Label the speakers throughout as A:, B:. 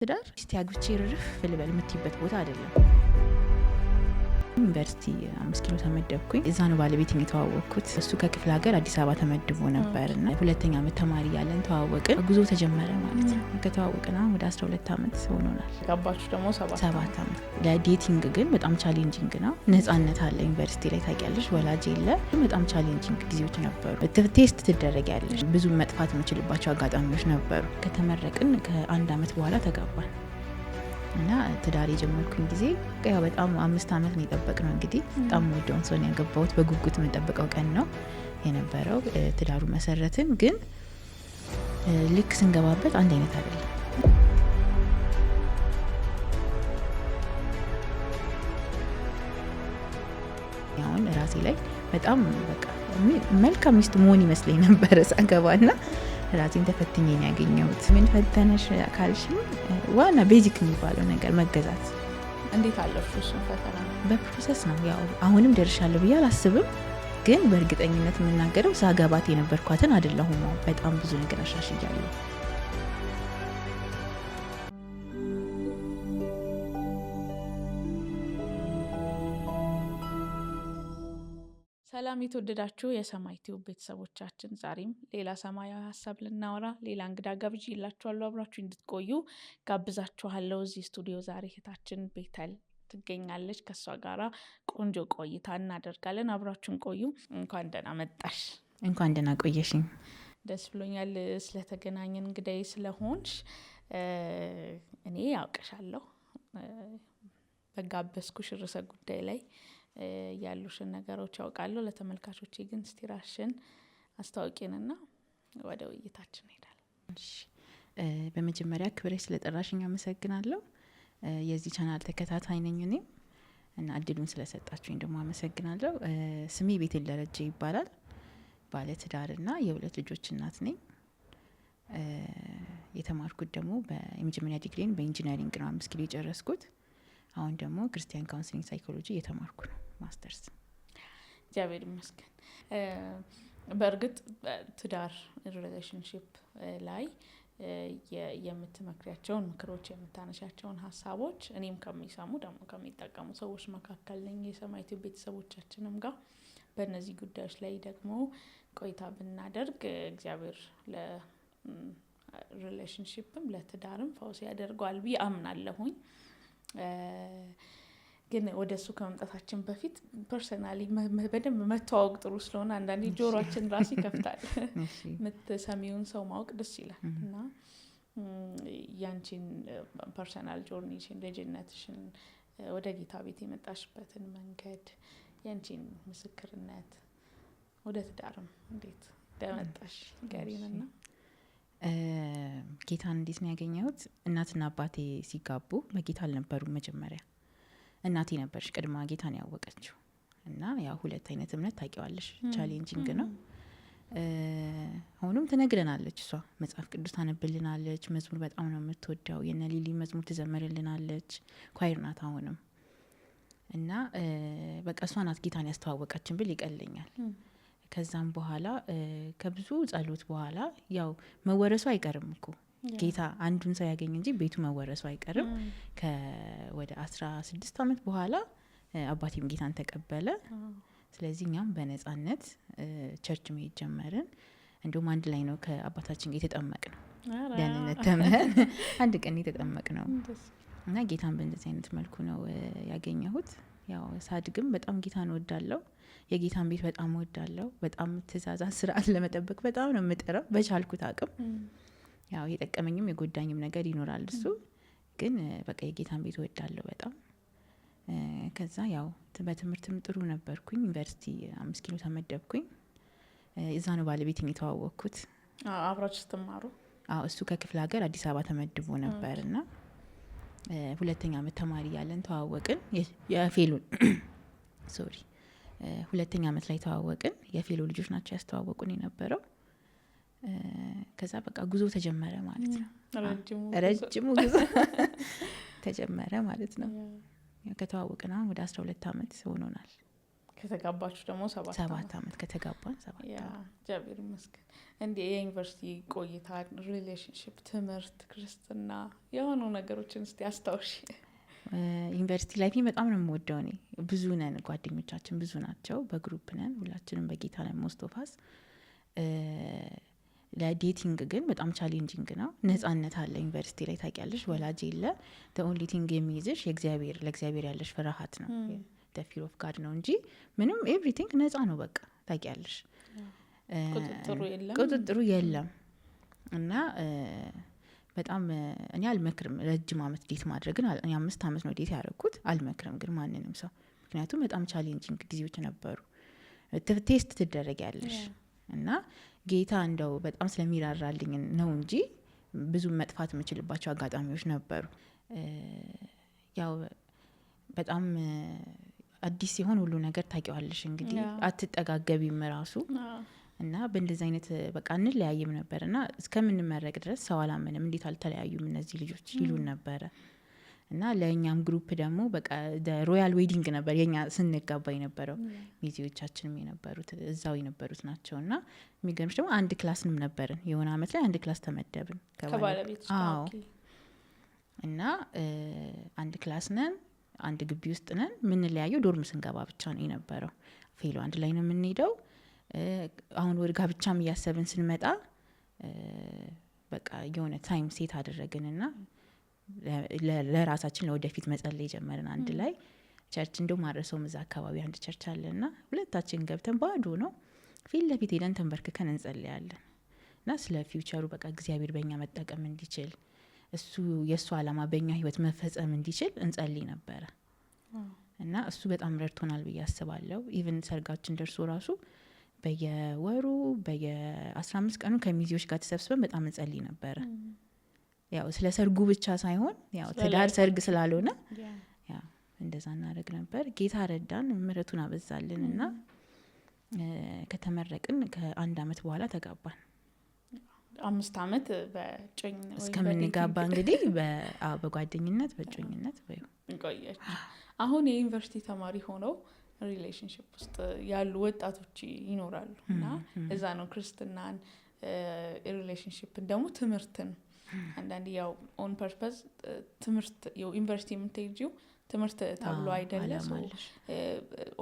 A: ትዳር እስቲ አግብቼ ርፍ ልበል የምትይበት ቦታ አይደለም። ዩኒቨርሲቲ 5 ኪሎ ተመደብኩኝ። እዛ ነው ባለቤቴን የተዋወቅኩት። እሱ ከክፍለ ሀገር አዲስ አበባ ተመድቦ ነበርና ሁለተኛ ዓመት ተማሪ ያለን ተዋወቅን። ጉዞ ተጀመረ ማለት ነው። ከተዋወቅን ወደ 12 ዓመት ሆኖናል።
B: ጋባችሁ ደግሞ 7
A: ዓመት። ለዴቲንግ ግን በጣም ቻሌንጂንግ ነው። ነጻነት አለ ዩኒቨርሲቲ ላይ ታውቂያለሽ፣ ወላጅ የለ። በጣም ቻሌንጂንግ ጊዜዎች ነበሩ። ቴስት ትደረጊያለሽ። ብዙ መጥፋት የምችልባቸው አጋጣሚዎች ነበሩ። ከተመረቅን ከ1 ዓመት በኋላ ተጋባን እና ትዳር የጀመርኩኝ ጊዜ ያው በጣም 5 ዓመት ነው የጠበቅነው። እንግዲህ በጣም ወደውን ሰው ያገባሁት በጉጉት የምንጠብቀው ቀን ነው የነበረው። ትዳሩ መሰረትን፣ ግን ልክ ስንገባበት አንድ አይነት አይደለም። አሁን ራሴ ላይ በጣም በቃ መልካም ሚስት መሆን ይመስለኝ ነበረ ሳገባና ራሴን ተፈትኜ ነው ያገኘሁት። ምን ፈተነሽ ካልሽኝ ዋና ቤዚክ የሚባለው ነገር መገዛት።
B: እንዴት አለፍሽ እሱን ፈተና?
A: በፕሮሰስ ነው። ያው አሁንም ደርሻለሁ ብዬ አላስብም፣ ግን በእርግጠኝነት የምናገረው ሳገባት የነበርኳትን አይደለሁም። በጣም ብዙ ነገር አሻሽያለሁ።
B: ሰላም የተወደዳችሁ የሰማይ ቲዩብ ቤተሰቦቻችን፣ ዛሬም ሌላ ሰማያዊ ሀሳብ ልናወራ ሌላ እንግዳ ጋብዥ ይላችኋለሁ። አብራችሁ እንድትቆዩ ጋብዛችኋለሁ። እዚህ ስቱዲዮ ዛሬ እህታችን ቤተል ትገኛለች። ከእሷ ጋራ ቆንጆ ቆይታ እናደርጋለን። አብራችሁን ቆዩ። እንኳን ደህና መጣሽ።
A: እንኳን ደህና ቆየሽኝ።
B: ደስ ብሎኛል ስለተገናኘን። እንግዳዬ ስለሆንሽ እኔ ያውቅሻለሁ። በጋበዝኩሽ ርዕሰ ጉዳይ ላይ ያሉሽን ነገሮች ያውቃለሁ። ለተመልካቾቼ ግን እስቲ ራስሽን አስታውቂንና ወደ ውይይታችን እንሄዳለን።
A: በመጀመሪያ ክብረሽ ስለጠራሽኝ አመሰግናለሁ። የዚህ ቻናል ተከታታይ ነኝ እኔም እና እድሉን ስለሰጣችሁኝ ደግሞ አመሰግናለሁ። ስሜ ቤተል ደረጀ ይባላል። ባለ ትዳርና የ2 ልጆች እናት ነኝ። የተማርኩት ደግሞ የመጀመሪያ ዲግሪን በኢንጂነሪንግ ነው 5 ኪሎ የጨረስኩት። አሁን ደግሞ ክርስቲያን ካውንስሊንግ ሳይኮሎጂ እየተማርኩ ነው፣ ማስተርስ።
B: እግዚአብሔር ይመስገን። በእርግጥ ትዳር ሪሌሽንሺፕ ላይ የምትመክሪያቸውን ምክሮች፣ የምታነሻቸውን ሀሳቦች እኔም ከሚሰሙ ደግሞ ከሚጠቀሙ ሰዎች መካከል ነኝ። የሰማይ ቲዩብ ቤተሰቦቻችንም ጋር በእነዚህ ጉዳዮች ላይ ደግሞ ቆይታ ብናደርግ እግዚአብሔር ለሪሌሽንሺፕም ለትዳርም ፈውስ ያደርገዋል ብዬ አምናለሁኝ። ግን ወደ እሱ ከመምጣታችን በፊት ፐርሰናሊ በደንብ መተዋወቅ ጥሩ ስለሆነ አንዳንዴ ጆሮችን ራሱ ይከፍታል። የምትሰሚውን ሰው ማወቅ ደስ ይላል እና ያንቺን ፐርሰናል ጆርኒሽን፣ ልጅነትሽን፣ ወደ ጌታ ቤት የመጣሽበትን መንገድ፣ ያንቺን ምስክርነት፣ ወደ ትዳርም እንዴት እንደመጣሽ ገሪንና።
A: ጌታን እንዴት ነው ያገኘሁት? እናትና አባቴ ሲጋቡ በጌታ አልነበሩም። መጀመሪያ እናቴ ነበርሽ ቅድማ ጌታን ያወቀችው እና ያው 2 አይነት እምነት ታውቂዋለሽ፣ ቻሌንጂንግ ነው። አሁንም ትነግረናለች እሷ፣ መጽሐፍ ቅዱስ ታነብልናለች፣ መዝሙር በጣም ነው የምትወደው። የነ ሊሊ መዝሙር ትዘመርልናለች፣ ኳይር ናት አሁንም። እና በቃ እሷ ናት ጌታን ያስተዋወቀችን ብል ይቀለኛል። ከዛም በኋላ ከብዙ ጸሎት በኋላ ያው መወረሱ አይቀርም እኮ ጌታ አንዱን ሰው ያገኝ እንጂ ቤቱ መወረሱ አይቀርም። ወደ 16 ዓመት በኋላ አባቴም ጌታን ተቀበለ። ስለዚህ እኛም በነጻነት ቸርች መሄድ ጀመርን። እንዲሁም አንድ ላይ ነው ከአባታችን ጋር የተጠመቅ ነው። ደህንነት ተምረን አንድ ቀን የተጠመቅ ነው እና ጌታን በእንደዚህ አይነት መልኩ ነው ያገኘሁት። ያው ሳድግም በጣም ጌታን እወዳለሁ። የጌታን ቤት በጣም እወዳለሁ። በጣም ትእዛዛት፣ ስርዓት ለመጠበቅ በጣም ነው የምጥረው በቻልኩት አቅም። ያው የጠቀመኝም የጎዳኝም ነገር ይኖራል። እሱ ግን በቃ የጌታን ቤት እወዳለሁ በጣም። ከዛ ያው በትምህርትም ጥሩ ነበርኩኝ። ዩኒቨርሲቲ 5 ኪሎ ተመደብኩኝ። እዛ ነው ባለቤቴን የተዋወቅኩት።
B: አብራችሁ ስትማሩ?
A: አዎ፣ እሱ ከክፍለ ሀገር አዲስ አበባ ተመድቦ ነበርና ሁለተኛ ዓመት ተማሪ ያለን ተዋወቅን። የፌሎን ሁለተኛ ዓመት ላይ ተዋወቅን። የፌሎ ልጆች ናቸው ያስተዋወቁን የነበረው። ከዛ በቃ ጉዞ ተጀመረ ማለት ነው። ረጅሙ ጉዞ ተጀመረ ማለት ነው። ከተዋወቅን ወደ 12 ዓመት ሆኖናል።
B: ከተጋባችሁ ደግሞ
A: 7 አመት ከተጋባን 7 አመት
B: እግዚአብሔር ይመስገን። እንዴ የዩኒቨርሲቲ ቆይታ፣ ሪሌሽንሺፕ፣ ትምህርት፣ ክርስትና የሆኑ ነገሮችን እስቲ አስታውሽ።
A: ዩኒቨርሲቲ ላይፍ በጣም ነው የምወደው። እኔ ብዙ ነን ጓደኞቻችን ብዙ ናቸው፣ በግሩፕ ነን፣ ሁላችንም በጌታ ነን ሞስት ኦፍ አስ። ለዴቲንግ ግን በጣም ቻሌንጂንግ ነው። ነጻነት አለ ዩኒቨርሲቲ ላይ ታውቂያለሽ፣ ወላጅ የለ። ኦንሊ ቲንግ የሚይዝሽ ለእግዚአብሔር ያለሽ ፍርሃት ነው፣ ፊር ኦፍ ጋድ ነው እንጂ ምንም ኤቭሪቲንግ ነጻ ነው በቃ ታውቂያለሽ። ቁጥጥሩ የለም እና በጣም እኔ አልመክርም ረጅም አመት ዴት ማድረግን። እኔ 5 አመት ነው ዴት ያደረኩት። አልመክርም ግን ማንንም ሰው፣ ምክንያቱም በጣም ቻሌንጂንግ ጊዜዎች ነበሩ። ቴስት ትደረጊያለሽ እና ጌታ እንደው በጣም ስለሚራራልኝ ነው እንጂ ብዙ መጥፋት የምችልባቸው አጋጣሚዎች ነበሩ። ያው በጣም አዲስ ሲሆን ሁሉ ነገር ታውቂዋለሽ እንግዲህ አትጠጋገቢም ራሱ እና በእንደዚህ አይነት በቃ እንለያይም ነበር እና እስከምንመረቅ ድረስ ሰው አላመንም እንዴት አልተለያዩም እነዚህ ልጆች ይሉን ነበረ። እና ለእኛም ግሩፕ ደግሞ በቃ ሮያል ዌዲንግ ነበር የኛ ስንጋባ የነበረው። ሚዜዎቻችንም የነበሩት እዛው የነበሩት ናቸው። እና የሚገርምሽ ደግሞ አንድ ክላስንም ነበርን። የሆነ አመት ላይ አንድ ክላስ ተመደብን
B: ከባለቤት።
A: እና አንድ ክላስ ነን፣ አንድ ግቢ ውስጥ ነን። የምንለያየው ዶርም ስንገባ ብቻ ነው የነበረው። ፌሎ አንድ ላይ ነው የምንሄደው። አሁን ወደ ጋብቻም እያሰብን ስንመጣ በቃ የሆነ ታይም ሴት አደረግንና ለራሳችን ለወደፊት መጸለይ ጀመርን አንድ ላይ። ቸርች እንደው ማድረሰውም እዛ አካባቢ አንድ ቸርች አለና ሁለታችን ገብተን ባዶ ነው ፊት ለፊት ሄደን ተንበርክከን እንጸልያለን። እና ስለ ፊውቸሩ በቃ እግዚአብሔር በእኛ መጠቀም እንዲችል እሱ የእሱ ዓላማ በእኛ ህይወት መፈጸም እንዲችል እንጸልይ ነበረ። እና እሱ በጣም ረድቶናል ብዬ አስባለሁ። ኢቭን ሰርጋችን ደርሶ ራሱ በየወሩ በየ15 ቀኑ ከሚዜዎች ጋር ተሰብስበን በጣም እንጸልይ ነበረ። ያው ስለ ሰርጉ ብቻ ሳይሆን ያው ትዳር ሰርግ ስላልሆነ ያው እንደዛ እናደርግ ነበር። ጌታ ረዳን፣ ምሕረቱን አበዛልን እና ከተመረቅን ከ1 አመት በኋላ ተጋባን።
B: 5 አመት በጮኝነት
A: እስከምንጋባ እንግዲህ በጓደኝነት በጮኝነት
B: ቆየች። አሁን የዩኒቨርሲቲ ተማሪ ሆነው ሪሌሽንሺፕ ውስጥ ያሉ ወጣቶች ይኖራሉ እና እዛ ነው ክርስትናን ሪሌሽንሺፕን ደግሞ ትምህርትን አንዳንዴ ያው ኦን ፐርፐዝ ትምህርት ዩኒቨርሲቲ የምትሄጂው ትምህርት ተብሎ አይደለም።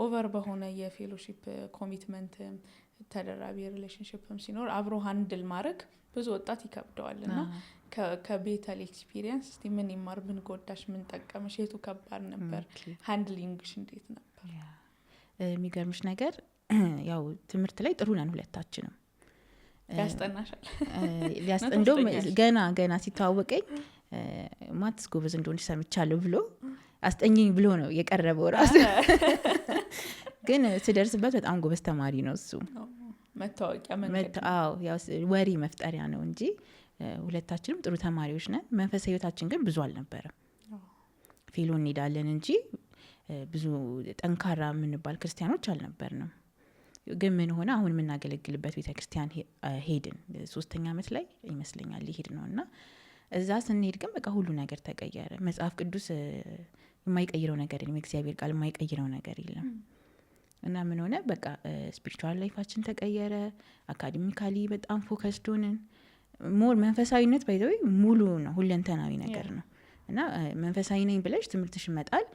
B: ኦቨር በሆነ የፌሎሺፕ ኮሚትመንት ተደራቢ ሪሌሽንሺፕም ሲኖር አብሮ ሃንድል ማድረግ ብዙ ወጣት ይከብደዋል እና ከቤተል ኤክስፒሪየንስ እስቲ ምን ይማር፣ ምን ጎዳሽ፣ ምን ጠቀመሽ፣ የቱ ከባድ ነበር፣ ሃንድሊንግሽ እንዴት ነበር?
A: የሚገርምሽ ነገር ያው ትምህርት ላይ ጥሩ ነን ሁለታችንም።
B: ያስጠናሻል
A: እንደውም ገና ሲተዋወቀኝ ማትስ ጎበዝ እንደሆንሽ ሰምቻለሁ ብሎ አስጠኝኝ ብሎ ነው የቀረበው ራሱ። ግን ስደርስበት በጣም ጎበዝ ተማሪ ነው እሱ።
B: መታወቂያ መንገድ
A: ያው ወሬ መፍጠሪያ ነው እንጂ ሁለታችንም ጥሩ ተማሪዎች ነን። መንፈሳዊ ህይወታችን ግን ብዙ አልነበረም። ፌሎ እንሄዳለን እንጂ ብዙ ጠንካራ የምንባል ክርስቲያኖች አልነበርንም። ግን ምን ሆነ አሁን የምናገለግልበት ቤተክርስቲያን ሄድን። 3ኛ አመት ላይ ይመስለኛል ሊሄድ ነው እና እዛ ስንሄድ ግን በቃ ሁሉ ነገር ተቀየረ። መጽሐፍ ቅዱስ የማይቀይረው ነገር የለም፣ እግዚአብሔር ቃል የማይቀይረው ነገር የለም። እና ምን ሆነ በቃ ስፒሪቹዋል ላይፋችን ተቀየረ። አካዴሚካሊ በጣም ፎከስድ ሆነን ሞር መንፈሳዊነት ባይዘው ሙሉ ነው፣ ሁለንተናዊ ነገር ነው። እና መንፈሳዊ ነኝ ብለሽ ትምህርትሽ መጣል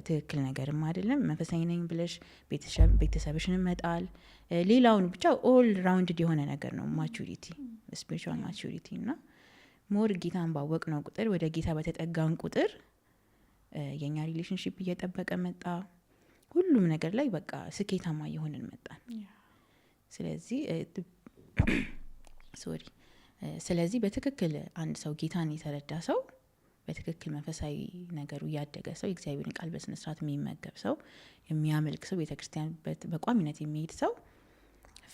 A: ትክክል ነገርም አይደለም። መንፈሳዊ ነኝ ብለሽ ቤተሰብሽን መጣል ሌላውን ብቻ ኦል ራውንድድ የሆነ ነገር ነው ማቹሪቲ፣ ስፒሪቹዋል ማቹሪቲ። እና ሞር ጌታን ባወቅ ነው ቁጥር ወደ ጌታ በተጠጋን ቁጥር የኛ ሪሌሽንሺፕ እየጠበቀ መጣ። ሁሉም ነገር ላይ በቃ ስኬታማ እየሆንን መጣን። ስለዚህ በትክክል አንድ ሰው ጌታን የተረዳ ሰው፣ በትክክል መንፈሳዊ ነገሩ እያደገ ሰው፣ የእግዚአብሔርን ቃል በስነ ስርዓት የሚመገብ ሰው፣ የሚያመልክ ሰው፣ ቤተክርስቲያን በቋሚነት የሚሄድ ሰው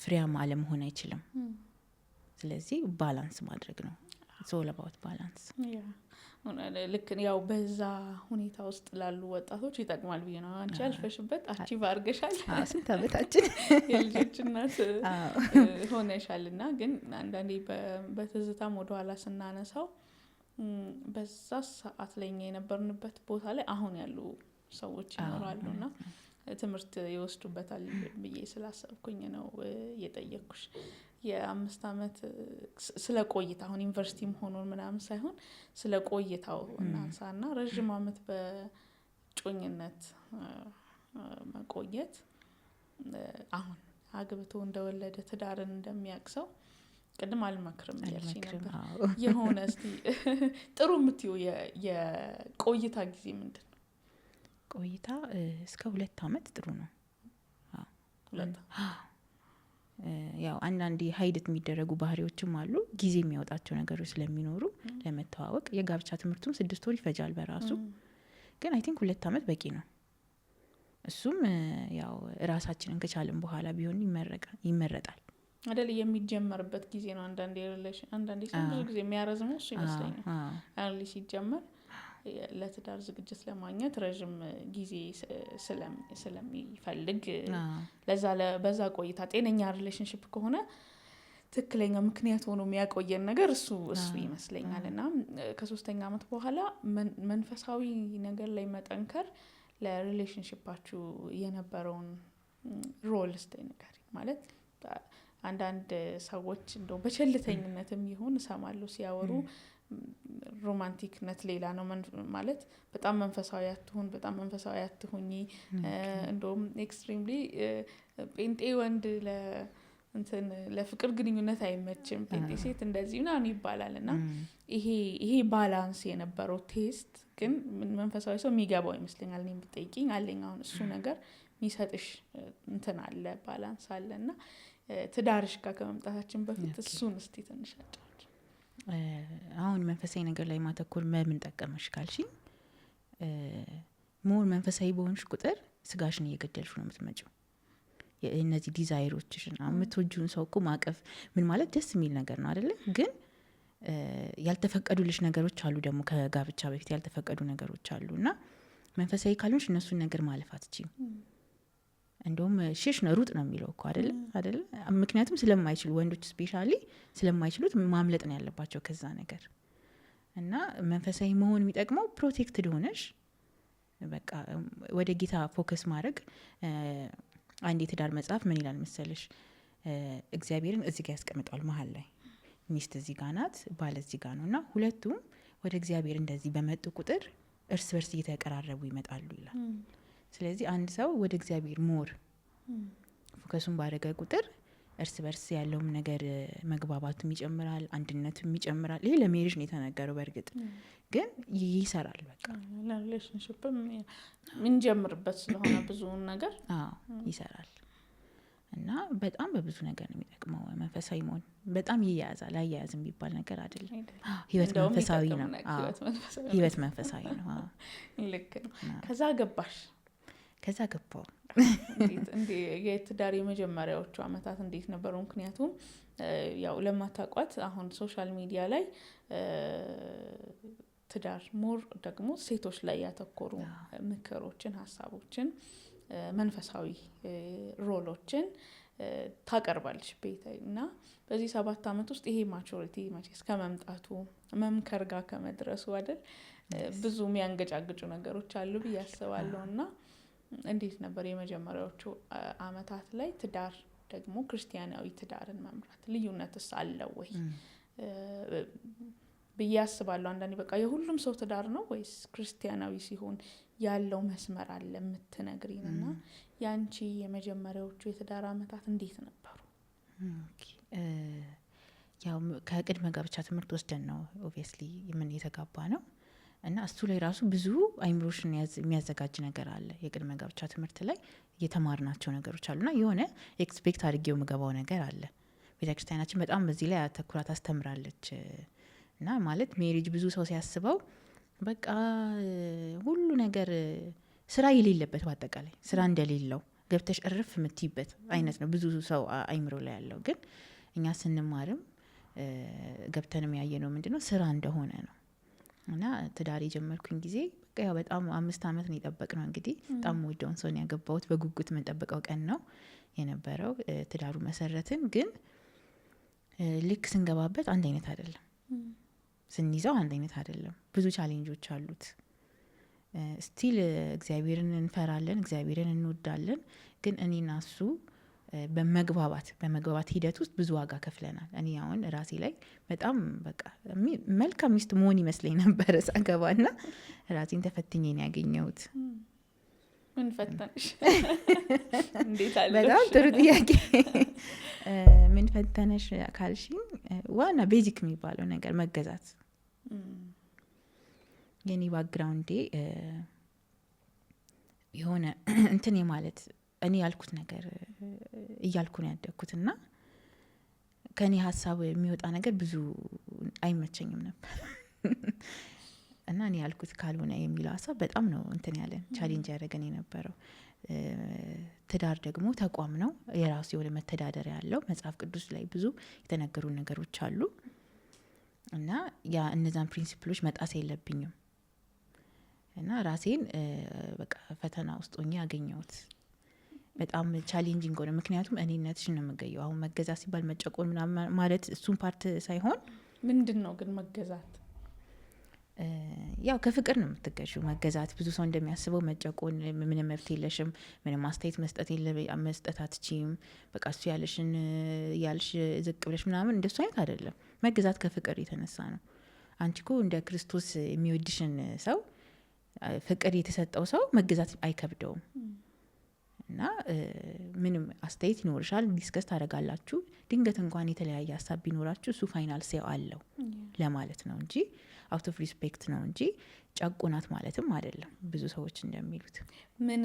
A: ፍሬያማ አለመሆን አይችልም። ስለዚህ ባላንስ ማድረግ ነው። ሶል አባውት ባላንስ።
B: ልክ ያው በዛ ሁኔታ ውስጥ ላሉ ወጣቶች ይጠቅማል ብዬ ነው። አንቺ አልፈሽበት አቺቭ አድርገሻል።
A: ስንት አመታችን
B: የልጆች እናት ሆነሻል። እና ግን አንዳንዴ በትዝታም ወደኋላ ስናነሳው በዛ ሰዓት ላይ የነበርንበት ቦታ ላይ አሁን ያሉ ሰዎች ይኖራሉ እና ትምህርት ይወስዱበታል ብዬ ስላሰብኩኝ ነው የጠየቅኩሽ። የ5 ዓመት ስለ ቆይታ አሁን ዩኒቨርሲቲም ሆኖ ምናምን ሳይሆን ስለ ቆይታው እናንሳና ረጅም ዓመት በጮኝነት መቆየት አሁን አግብቶ እንደወለደ ትዳርን እንደሚያቅሰው ቅድም አልመክርም ያልሽኝ ነበር። የሆነ እስቲ ጥሩ የምትይው የቆይታ ጊዜ ምንድን ነው?
A: ቆይታ እስከ 2 ዓመት ጥሩ ነው። ያው አንዳንዴ ሀይድት የሚደረጉ ባህሪዎችም አሉ፣ ጊዜ የሚያወጣቸው ነገሮች ስለሚኖሩ ለመተዋወቅ። የጋብቻ ትምህርቱም 6 ወር ይፈጃል በራሱ። ግን አይ ቲንክ 2 ዓመት በቂ ነው። እሱም ያው ራሳችንን ከቻልን በኋላ ቢሆን ይመረጣል
B: አይደል? የሚጀመርበት ጊዜ ነው። አንዳንዴ ሪሌሽን አንዳንዴ ብዙ ጊዜ የሚያረዝመው እሱ ይመስለኛል። አርሊ ሲጀመር ለትዳር ዝግጅት ለማግኘት ረጅም ጊዜ ስለሚፈልግ በዛ ቆይታ ጤነኛ ሪሌሽንሽፕ ከሆነ ትክክለኛ ምክንያት ሆኖ የሚያቆየን ነገር እሱ ይመስለኛል። እና ከ3ኛ ዓመት በኋላ መንፈሳዊ ነገር ላይ መጠንከር ለሪሌሽንሽፓችሁ የነበረውን ሮል እስቲ ንገሪ። ማለት አንዳንድ ሰዎች እንደው በቸልተኝነትም ይሁን እሰማለሁ ሲያወሩ ሮማንቲክነት ሌላ ነው ማለት በጣም መንፈሳዊ አትሁኚ፣ እንደውም ኤክስትሪምሊ ጴንጤ ወንድ ለፍቅር ግንኙነት አይመችም፣ ጴንጤ ሴት እንደዚህ ምናምን ይባላል። እና ይሄ ባላንስ የነበረው ቴስት ግን መንፈሳዊ ሰው የሚገባው ይመስለኛል። እኔም ብትጠይቂኝ አለኝ አሁን እሱ ነገር የሚሰጥሽ እንትን አለ፣ ባላንስ አለ። እና ትዳርሽ ጋር ከመምጣታችን በፊት እሱን እስቲ ትንሽ አጫውች።
A: አሁን መንፈሳዊ ነገር ላይ ማተኮር ምን ጠቀመሽ ካልሽኝ፣ ሞር መንፈሳዊ በሆንሽ ቁጥር ስጋሽን እየገደልሽ ነው የምትመጪው። እነዚህ ዲዛይሮችሽን የምትወጂውን ሰው እኮ ማቀፍ ምን ማለት ደስ የሚል ነገር ነው አይደለ? ግን ያልተፈቀዱልሽ ነገሮች አሉ ደግሞ ከጋብቻ በፊት ያልተፈቀዱ ነገሮች አሉ። እና መንፈሳዊ ካልሆንሽ እነሱን ነገር ማለፍ አትችይም። እንደውም ሽሽ ነው ሩጥ ነው የሚለው እኮ አይደለ? ምክንያቱም ስለማይችሉ ወንዶች ስፔሻሊ ስለማይችሉት ማምለጥ ነው ያለባቸው ከዛ ነገር። እና መንፈሳዊ መሆን የሚጠቅመው ፕሮቴክትድ ሆነሽ በቃ ወደ ጌታ ፎከስ ማድረግ። አንድ የትዳር መጽሐፍ ምን ይላል መሰለሽ? እግዚአብሔርን እዚህ ጋር ያስቀምጠዋል መሀል ላይ፣ ሚስት እዚህ ጋር ናት፣ ባል እዚህ ጋር ነው። እና ሁለቱም ወደ እግዚአብሔር እንደዚህ በመጡ ቁጥር እርስ በርስ እየተቀራረቡ ይመጣሉ ይላል። ስለዚህ አንድ ሰው ወደ እግዚአብሔር ሞር ፎከሱን ባደረገ ቁጥር እርስ በርስ ያለውም ነገር መግባባቱም ይጨምራል፣ አንድነቱም ይጨምራል። ይሄ ለሜሪጅ ነው የተነገረው። በእርግጥ ግን ይሰራል። በቃ
B: ለሪሌሽንሽፕም ምንጀምርበት ስለሆነ ብዙውን ነገር
A: ይሰራል። እና በጣም በብዙ ነገር ነው የሚጠቅመው መንፈሳዊ መሆን። በጣም ይያያዛል። አያያዝ የሚባል ነገር አይደለም። ህይወት መንፈሳዊ ነው። ህይወት መንፈሳዊ ነው።
B: ልክ ነው። ከዛ ገባው እንዴ የትዳር የመጀመሪያዎቹ አመታት እንዴት ነበሩ? ምክንያቱም ያው ለማታውቋት አሁን ሶሻል ሚዲያ ላይ ትዳር ሞር ደግሞ ሴቶች ላይ ያተኮሩ ምክሮችን፣ ሀሳቦችን፣ መንፈሳዊ ሮሎችን ታቀርባለች ቤት። እና በዚህ 7 ዓመት ውስጥ ይሄ ማቹሪቲ መቼስ ከመምጣቱ መምከር ጋር ከመድረሱ አይደል ብዙ የሚያንገጫግጩ ነገሮች አሉ ብዬ አስባለሁ። እና እንዴት ነበር የመጀመሪያዎቹ አመታት ላይ ትዳር ደግሞ ክርስቲያናዊ ትዳርን መምራት ልዩነትስ አለው ወይ ብዬ አስባለሁ። አንዳንዴ በቃ የሁሉም ሰው ትዳር ነው ወይስ ክርስቲያናዊ ሲሆን ያለው መስመር አለ የምትነግሪን? እና ያንቺ የመጀመሪያዎቹ የትዳር አመታት እንዴት ነበሩ?
A: ያው ከቅድመ ጋብቻ ትምህርት ወስደን ነው ኦብቪየስሊ ምን የተጋባ ነው። እና እሱ ላይ ራሱ ብዙ አይምሮሽን የሚያዘጋጅ ነገር አለ። የቅድመ ጋብቻ ትምህርት ላይ የተማርናቸው ነገሮች አሉና የሆነ ኤክስፔክት አድርጌው የምገባው ነገር አለ። ቤተክርስቲያናችን በጣም በዚህ ላይ አተኩራ ታስተምራለች። እና ማለት ሜሪጅ ብዙ ሰው ሲያስበው በቃ ሁሉ ነገር ስራ የሌለበት፣ በአጠቃላይ ስራ እንደሌለው ገብተሽ እርፍ የምትይበት አይነት ነው ብዙ ሰው አይምሮ ላይ ያለው። ግን እኛ ስንማርም ገብተንም ያየነው ምንድነው ስራ እንደሆነ ነው። እና ትዳር የጀመርኩኝ ጊዜ በቃ በጣም 5 ዓመት ነው የጠበቅነው። እንግዲህ በጣም ወደውን ሰው ያገባሁት በጉጉት የምንጠብቀው ቀን ነው የነበረው። ትዳሩ መሰረትን። ግን ልክ ስንገባበት አንድ አይነት አይደለም፣ ስንይዘው አንድ አይነት አይደለም። ብዙ ቻሌንጆች አሉት። ስቲል እግዚአብሔርን እንፈራለን፣ እግዚአብሔርን እንወዳለን። ግን እኔና እሱ በመግባባት ሂደት ውስጥ ብዙ ዋጋ ከፍለናል። እኔ አሁን ራሴ ላይ በጣም በቃ መልካም ሚስት መሆን ይመስለኝ ነበረ ሳገባ እና ራሴን ተፈትኜ ነው ያገኘሁት።
B: ምን ፈተንሽ? እንዴት አለሽ?
A: በጣም ጥሩ ጥያቄ። ምን ፈተነሽ ካልሽኝ ዋና ቤዚክ የሚባለው ነገር መገዛት። የኔ ባክግራውንዴ የሆነ እንትን ማለት እኔ ያልኩት ነገር እያልኩ ነው ያደግኩት እና ከኔ ሀሳብ የሚወጣ ነገር ብዙ አይመቸኝም ነበር እና እኔ ያልኩት ካልሆነ የሚለው ሀሳብ በጣም ነው እንትን ያለን ቻሌንጅ ያደረገን የነበረው። ትዳር ደግሞ ተቋም ነው፣ የራሱ የሆነ መተዳደሪያ ያለው መጽሐፍ ቅዱስ ላይ ብዙ የተነገሩ ነገሮች አሉ እና ያ እነዛን ፕሪንሲፕሎች መጣስ የለብኝም እና ራሴን በቃ ፈተና ውስጥ ሆኜ ያገኘሁት በጣም ቻሌንጂንግ ሆነ። ምክንያቱም እኔነትሽን ነው የምገየው። አሁን መገዛት ሲባል መጨቆን ምናምን ማለት እሱን ፓርት ሳይሆን
B: ምንድን ነው ግን መገዛት?
A: ያው ከፍቅር ነው የምትገዢው። መገዛት ብዙ ሰው እንደሚያስበው መጨቆን፣ ምንም መብት የለሽም፣ ምንም አስተያየት መስጠት አትችይም፣ በቃ እሱ ያልሽን ያልሽ ዝቅ ብለሽ ምናምን፣ እንደሱ አይነት አይደለም። መገዛት ከፍቅር የተነሳ ነው። አንቺ እኮ እንደ ክርስቶስ የሚወድሽን ሰው ፍቅር የተሰጠው ሰው መገዛት አይከብደውም እና ምንም አስተያየት ይኖርሻል፣ ዲስከስ ታደርጋላችሁ። ድንገት እንኳን የተለያየ ሀሳብ ቢኖራችሁ እሱ ፋይናል ሴው አለው ለማለት ነው እንጂ አውት ኦፍ ሪስፔክት ነው እንጂ ጨቁናት ማለትም አይደለም ብዙ ሰዎች እንደሚሉት።
B: ምን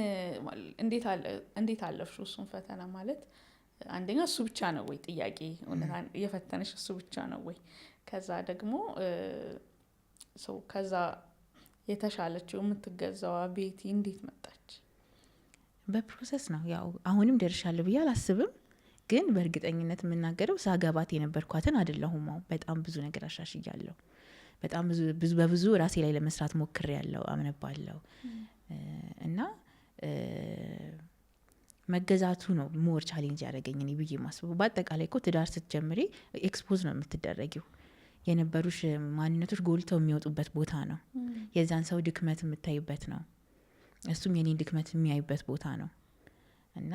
B: እንዴት አለፍሽው እሱን ፈተና? ማለት አንደኛ እሱ ብቻ ነው ወይ ጥያቄ የፈተነሽ እሱ ብቻ ነው ወይ? ከዛ ደግሞ ከዛ የተሻለችው የምትገዛዋ ቤቲ እንዴት መጣች?
A: በፕሮሰስ ነው። ያው አሁንም ደርሻለሁ ብዬ አላስብም፣ ግን በእርግጠኝነት የምናገረው ሳገባት የነበርኳትን አይደለሁም። በጣም ብዙ ነገር አሻሽያለሁ። በጣም በብዙ ራሴ ላይ ለመስራት ሞክሬያለሁ፣ አምነባለሁ እና መገዛቱ ነው ሞር ቻሌንጅ ያደረገኝ እኔ ብዬ ማስበው። በአጠቃላይ እኮ ትዳር ስትጀምሪ ኤክስፖዝ ነው የምትደረጊው። የነበሩሽ ማንነቶች ጎልተው የሚወጡበት ቦታ ነው። የዛን ሰው ድክመት የምታይበት ነው፣ እሱም የኔን ድክመት የሚያይበት ቦታ ነው እና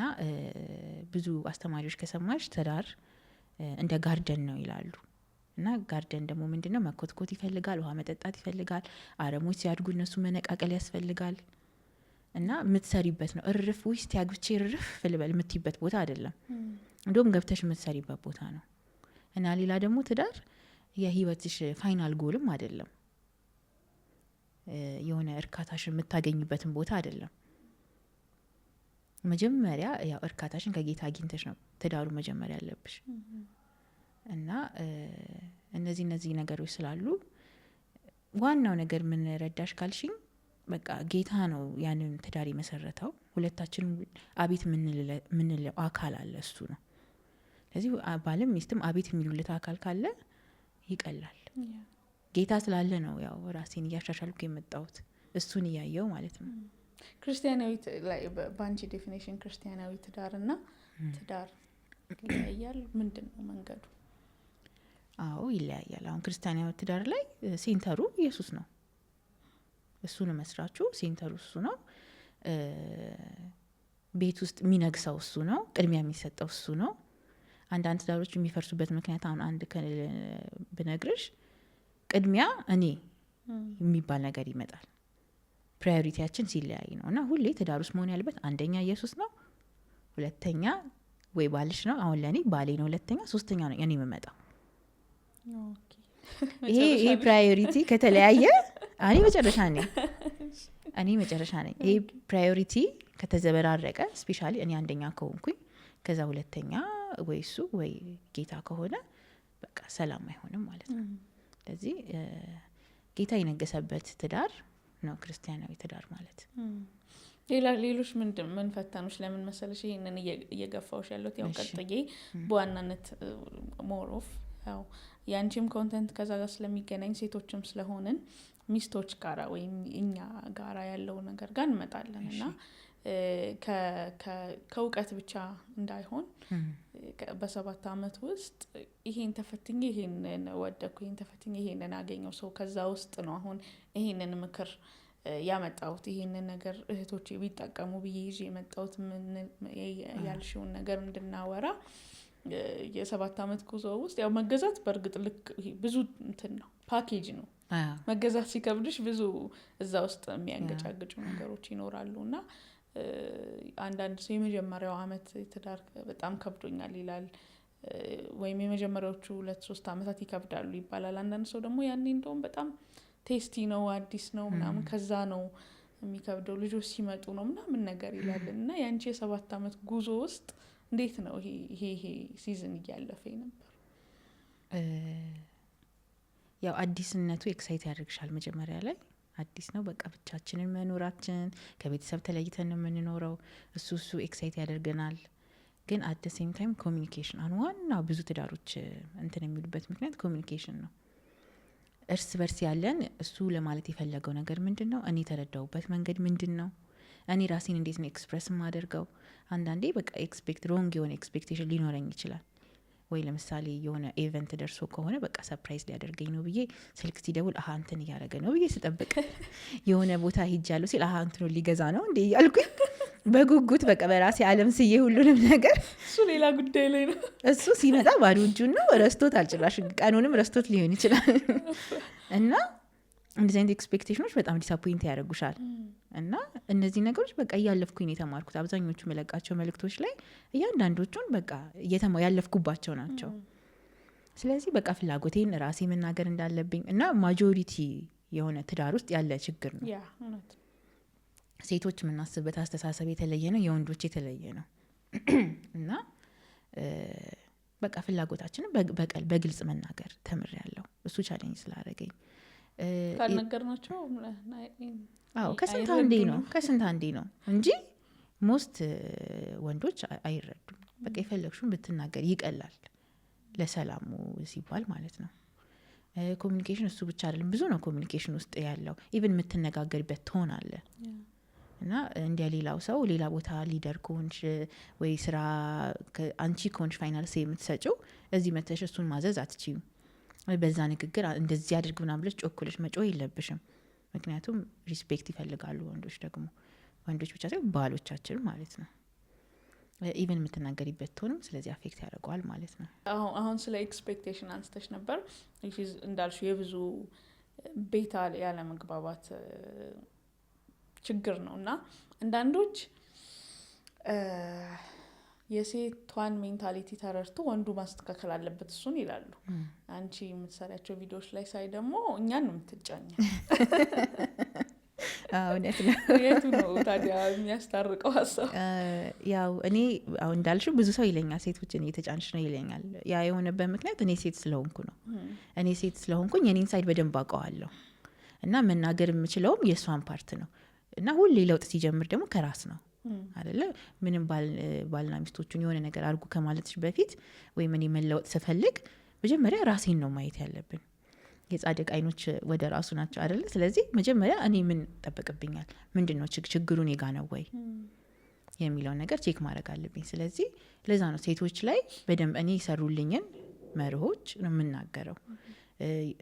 A: ብዙ አስተማሪዎች ከሰማሽ ትዳር እንደ ጋርደን ነው ይላሉ። እና ጋርደን ደግሞ ምንድነው? መኮትኮት ይፈልጋል፣ ውሃ መጠጣት ይፈልጋል፣ አረሞች ሲያድጉ እነሱ መነቃቀል ያስፈልጋል እና የምትሰሪበት ነው። እርፍ ውስጥ ያግብቼ እርፍ ፍልበል የምትይበት ቦታ አይደለም፣ እንደውም ገብተሽ የምትሰሪበት ቦታ ነው። እና ሌላ ደግሞ ትዳር የህይወትሽ ፋይናል ጎልም አይደለም፣ የሆነ እርካታሽን የምታገኝበትን ቦታ አይደለም። መጀመሪያ ያው እርካታሽን ከጌታ አግኝተሽ ነው ትዳሩ መጀመሪያ ያለብሽ እና እነዚህ ነገሮች ስላሉ ዋናው ነገር ምን ረዳሽ ካልሽኝ በቃ ጌታ ነው ያንን ትዳር የመሰረተው። ሁለታችን አቤት ምንለው አካል አለ፣ እሱ ነው። ስለዚህ ባልም ሚስትም አቤት የሚሉለት አካል ካለ ይቀላል። ጌታ ስላለ ነው ያው ራሴን እያሻሻልኩ የመጣሁት፣ እሱን እያየው ማለት ነው።
B: ክርስቲያናዊ በአንቺ ዴፊኒሽን ክርስቲያናዊ ትዳር እና ትዳር ይለያያል? ምንድን ነው መንገዱ?
A: አዎ ይለያያል። አሁን ክርስቲያናዊ ትዳር ላይ ሴንተሩ ኢየሱስ ነው፣ እሱ ነው መስራቹ፣ ሴንተሩ እሱ ነው። ቤት ውስጥ የሚነግሰው እሱ ነው፣ ቅድሚያ የሚሰጠው እሱ ነው። አንዳንድ ትዳሮች የሚፈርሱበት ምክንያት አሁን አንድ ብነግርሽ ቅድሚያ እኔ የሚባል ነገር ይመጣል። ፕራዮሪቲያችን ሲለያይ ነው እና ሁሌ ትዳር ውስጥ መሆን ያለበት አንደኛ ኢየሱስ ነው፣ ሁለተኛ ወይ ባልሽ ነው። አሁን ለእኔ ባሌ ነው ሁለተኛ፣ ሶስተኛ ነው እኔ የምመጣው። ይሄ ፕራዮሪቲ ከተለያየ እኔ መጨረሻ ነኝ። ይሄ ፕራዮሪቲ ከተዘበራረቀ ስፔሻሊ እኔ አንደኛ ከሆንኩኝ ከዛ ሁለተኛ ወይ እሱ ወይ ጌታ ከሆነ በቃ ሰላም አይሆንም ማለት ነው። ስለዚህ ጌታ የነገሰበት ትዳር ነው ክርስቲያናዊ ትዳር ማለት።
B: ሌሎች ምን ፈተኖች? ለምን መሰለሽ ይሄንን እየገፋውሽ ያለሁት ያው ቀጥዬ በዋናነት ሞር ኦፍ ያው ያንቺም ኮንተንት ከዛ ጋር ስለሚገናኝ ሴቶችም ስለሆንን ሚስቶች ጋራ ወይም እኛ ጋራ ያለው ነገር ጋር እንመጣለን እና ከእውቀት ብቻ እንዳይሆን በ7 ዓመት ውስጥ ይሄን ተፈትኜ ይሄንን ወደኩ፣ ይሄን ተፈትኜ ይሄንን አገኘው ሰው ከዛ ውስጥ ነው አሁን ይሄንን ምክር ያመጣሁት ይሄንን ነገር እህቶቼ ቢጠቀሙ ብዬ ይዤ የመጣሁት ያልሽውን ነገር እንድናወራ። የ7 ዓመት ጉዞ ውስጥ ያው መገዛት በእርግጥ ልክ ብዙ እንትን ነው፣ ፓኬጅ ነው። መገዛት ሲከብድሽ ብዙ እዛ ውስጥ የሚያንገጫግጩ ነገሮች ይኖራሉ እና አንዳንድ ሰው የመጀመሪያው አመት ትዳር በጣም ከብዶኛል ይላል፣ ወይም የመጀመሪያዎቹ 2-3 አመታት ይከብዳሉ ይባላል። አንዳንድ ሰው ደግሞ ያኔ እንደውም በጣም ቴስቲ ነው፣ አዲስ ነው ምናምን፣ ከዛ ነው የሚከብደው ልጆች ሲመጡ ነው ምናምን ነገር ይላል። እና ያንቺ የ7 ዓመት ጉዞ ውስጥ እንዴት ነው ይሄ ሲዝን እያለፈ ነበር?
A: ያው አዲስነቱ ኤክሳይት ያደርግሻል። መጀመሪያ ላይ አዲስ ነው፣ በቃ ብቻችንን መኖራችን፣ ከቤተሰብ ተለይተን ነው የምንኖረው። እሱ ኤክሳይት ያደርገናል። ግን አት ሴም ታይም ኮሚኒኬሽን፣ አሁን ዋናው ብዙ ትዳሮች እንትን የሚሉበት ምክንያት ኮሚኒኬሽን ነው። እርስ በርስ ያለን እሱ ለማለት የፈለገው ነገር ምንድን ነው፣ እኔ የተረዳውበት መንገድ ምንድን ነው፣ እኔ ራሴን እንዴት ነው ኤክስፕረስ ማደርገው። አንዳንዴ በቃ ሮንግ የሆነ ኤክስፔክቴሽን ሊኖረኝ ይችላል። ወይ ለምሳሌ የሆነ ኤቨንት ደርሶ ከሆነ በቃ ሰርፕራይዝ ሊያደርገኝ ነው ብዬ ስልክ ሲደውል እንትን እያደረገ ነው ብዬ ስጠብቅ የሆነ ቦታ ሂጃለሁ ሲል እንትኑ ሊገዛ ነው እንዴ እያልኩኝ በጉጉት በቃ በራሴ አለም ስዬ ሁሉንም ነገር።
B: እሱ ሌላ ጉዳይ ላይ ነው።
A: እሱ ሲመጣ ባዶ እጁን ነው፣ ረስቶት አልጭራሽ ቀኑንም ረስቶት ሊሆን ይችላል። እና እንደዚህ አይነት ኤክስፔክቴሽኖች በጣም ዲሳፖይንት ያደርጉሻል። እና እነዚህ ነገሮች በቃ እያለፍኩኝ የተማርኩት። አብዛኞቹ መለቃቸው መልእክቶች ላይ እያንዳንዶቹን በቃ ያለፍኩባቸው ናቸው። ስለዚህ በቃ ፍላጎቴን ራሴ መናገር እንዳለብኝ እና ማጆሪቲ የሆነ ትዳር ውስጥ ያለ ችግር ነው። ሴቶች የምናስብበት አስተሳሰብ የተለየ ነው፣ የወንዶች የተለየ ነው። እና በቃ ፍላጎታችንን በግልጽ መናገር ተምሬያለሁ። እሱ ቻሌንጅ ስላደረገኝ
B: ካልነገርናቸው
A: ከስንት አንዴ ነው እንጂ ሞስት ወንዶች አይረዱም። በቃ የፈለግሹን ብትናገር ይቀላል፣ ለሰላሙ ሲባል ማለት ነው። ኮሚኒኬሽን እሱ ብቻ አይደለም፣ ብዙ ነው ኮሚኒኬሽን ውስጥ ያለው። ኢቭን የምትነጋገርበት ትሆን አለ እና እንዲያ ሌላው ሰው ሌላ ቦታ ሊደር ከሆንሽ ወይ ስራ አንቺ ከሆንሽ ፋይናል ሴ የምትሰጪው እዚህ መተሽ እሱን ማዘዝ አትችይም። በዛ ንግግር እንደዚህ አድርግ ምናምን ብለሽ ጮክለሽ መጮህ የለብሽም። ምክንያቱም ሪስፔክት ይፈልጋሉ ወንዶች። ደግሞ ወንዶች ብቻ ሳይሆን ባሎቻችን ማለት ነው። ኢቨን የምትናገሪበት ትሆንም ስለዚህ አፌክት ያደርገዋል ማለት ነው።
B: አሁን ስለ ኤክስፔክቴሽን አንስተሽ ነበር። እንዳልሽው የብዙ ቤታ ያለ መግባባት ችግር ነው እና አንዳንዶች የሴቷን ሜንታሊቲ ተረድቶ ወንዱ ማስተካከል አለበት እሱን ይላሉ። አንቺ የምትሰሪያቸው ቪዲዮዎች ላይ ሳይ ደግሞ እኛን ነው የምትጫኘው።
A: እውነት ነው።
B: የቱ ነው ታዲያ የሚያስታርቀው ሀሳብ?
A: ያው እኔ አሁን እንዳልሽው ብዙ ሰው ይለኛል ሴቶችን እየተጫንሽ ነው ይለኛል። ያ የሆነበት ምክንያት እኔ ሴት ስለሆንኩ ነው። እኔ ሴት ስለሆንኩኝ የኔን ሳይድ በደንብ አውቀዋለሁ እና መናገር የምችለውም የእሷን ፓርት ነው። እና ሁሌ ለውጥ ሲጀምር ደግሞ ከራስ ነው አይደለ? ምንም ባልና ሚስቶቹን የሆነ ነገር አድርጉ ከማለትሽ በፊት ወይም እኔ መለወጥ ስፈልግ መጀመሪያ ራሴን ነው ማየት ያለብን። የጻድቅ አይኖች ወደ ራሱ ናቸው አይደለ? ስለዚህ መጀመሪያ እኔ ምን ጠበቅብኛል፣ ምንድነው ችግሩ እኔ ጋ ነው ወይ የሚለውን ነገር ቼክ ማድረግ አለብኝ። ስለዚህ ለዛ ነው ሴቶች ላይ በደንብ እኔ ይሰሩልኝን መርሆች ነው የምናገረው።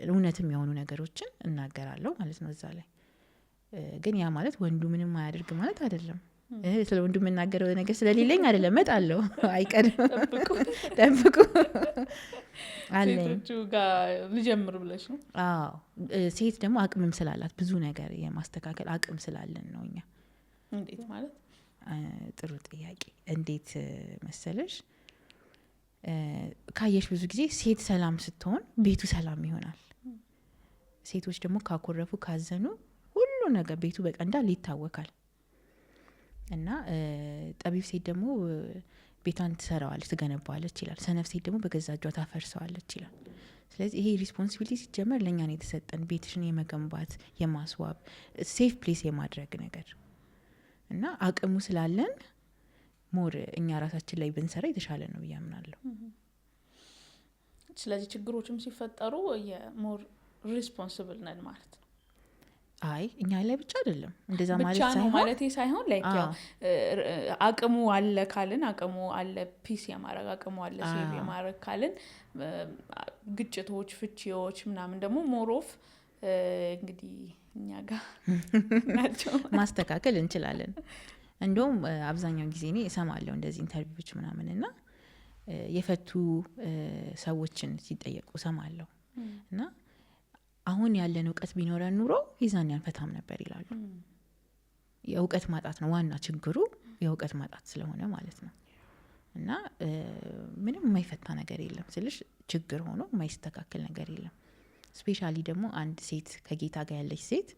A: እውነትም የሆኑ ነገሮችን እናገራለሁ ማለት ነው እዛ ላይ። ግን ያ ማለት ወንዱ ምንም አያደርግ ማለት አይደለም። ስለ ወንዱ የምናገረው ነገር ስለሌለኝ አይደለም፣ እመጣለሁ አይቀርም፣ ጠብቁ አለኝ።
B: ሴቶቹ ጋር ልጀምር ብለሽ ነው?
A: አዎ፣ ሴት ደግሞ አቅምም ስላላት ብዙ ነገር የማስተካከል አቅም ስላለን ነው እኛ።
B: እንዴት ማለት?
A: ጥሩ ጥያቄ። እንዴት መሰለሽ፣ ካየሽ ብዙ ጊዜ ሴት ሰላም ስትሆን ቤቱ ሰላም ይሆናል። ሴቶች ደግሞ ካኮረፉ ካዘኑ ሁሉ ነገር ቤቱ በቃ እንዳለ ይታወካል። እና ጠቢብ ሴት ደግሞ ቤቷን ትሰራዋለች ትገነባዋለች ይላል። ሰነፍ ሴት ደግሞ በገዛ እጇ ታፈርሰዋለች ይላል። ስለዚህ ይሄ ሪስፖንሲቢሊቲ ሲጀመር ለእኛ ነው የተሰጠን፣ ቤትሽን የመገንባት የማስዋብ ሴፍ ፕሌስ የማድረግ ነገር እና አቅሙ ስላለን ሞር እኛ ራሳችን ላይ ብንሰራ የተሻለ ነው ብዬ አምናለሁ።
B: ስለዚህ ችግሮችም ሲፈጠሩ የሞር ሪስፖንሲብል ነን ማለት ነው።
A: አይ እኛ ላይ ብቻ አይደለም እንደዛ ማለት
B: ብቻ ነው
A: ሳይሆን
B: ማለት ሳይሆን ላይክ ያው አቅሙ አለ ካልን አቅሙ አለ ፒስ የማድረግ አቅሙ አለ ሴቭ የማድረግ ካልን ግጭቶች፣ ፍቺዎች ምናምን ደግሞ ሞር ኦፍ እንግዲህ እኛ ጋር ናቸው
A: ማስተካከል እንችላለን። እንደውም አብዛኛው ጊዜ እኔ እሰማለሁ እንደዚህ ኢንተርቪዎች ምናምን እና የፈቱ ሰዎችን ሲጠየቁ እሰማለሁ እና አሁን ያለን እውቀት ቢኖረን ኑሮ ይዛን ያንፈታም ነበር ይላሉ። የእውቀት ማጣት ነው ዋና ችግሩ፣ የእውቀት ማጣት ስለሆነ ማለት ነው። እና ምንም የማይፈታ ነገር የለም ስልሽ ችግር ሆኖ የማይስተካከል ነገር የለም። ስፔሻሊ ደግሞ አንድ ሴት ከጌታ ጋር ያለች ሴት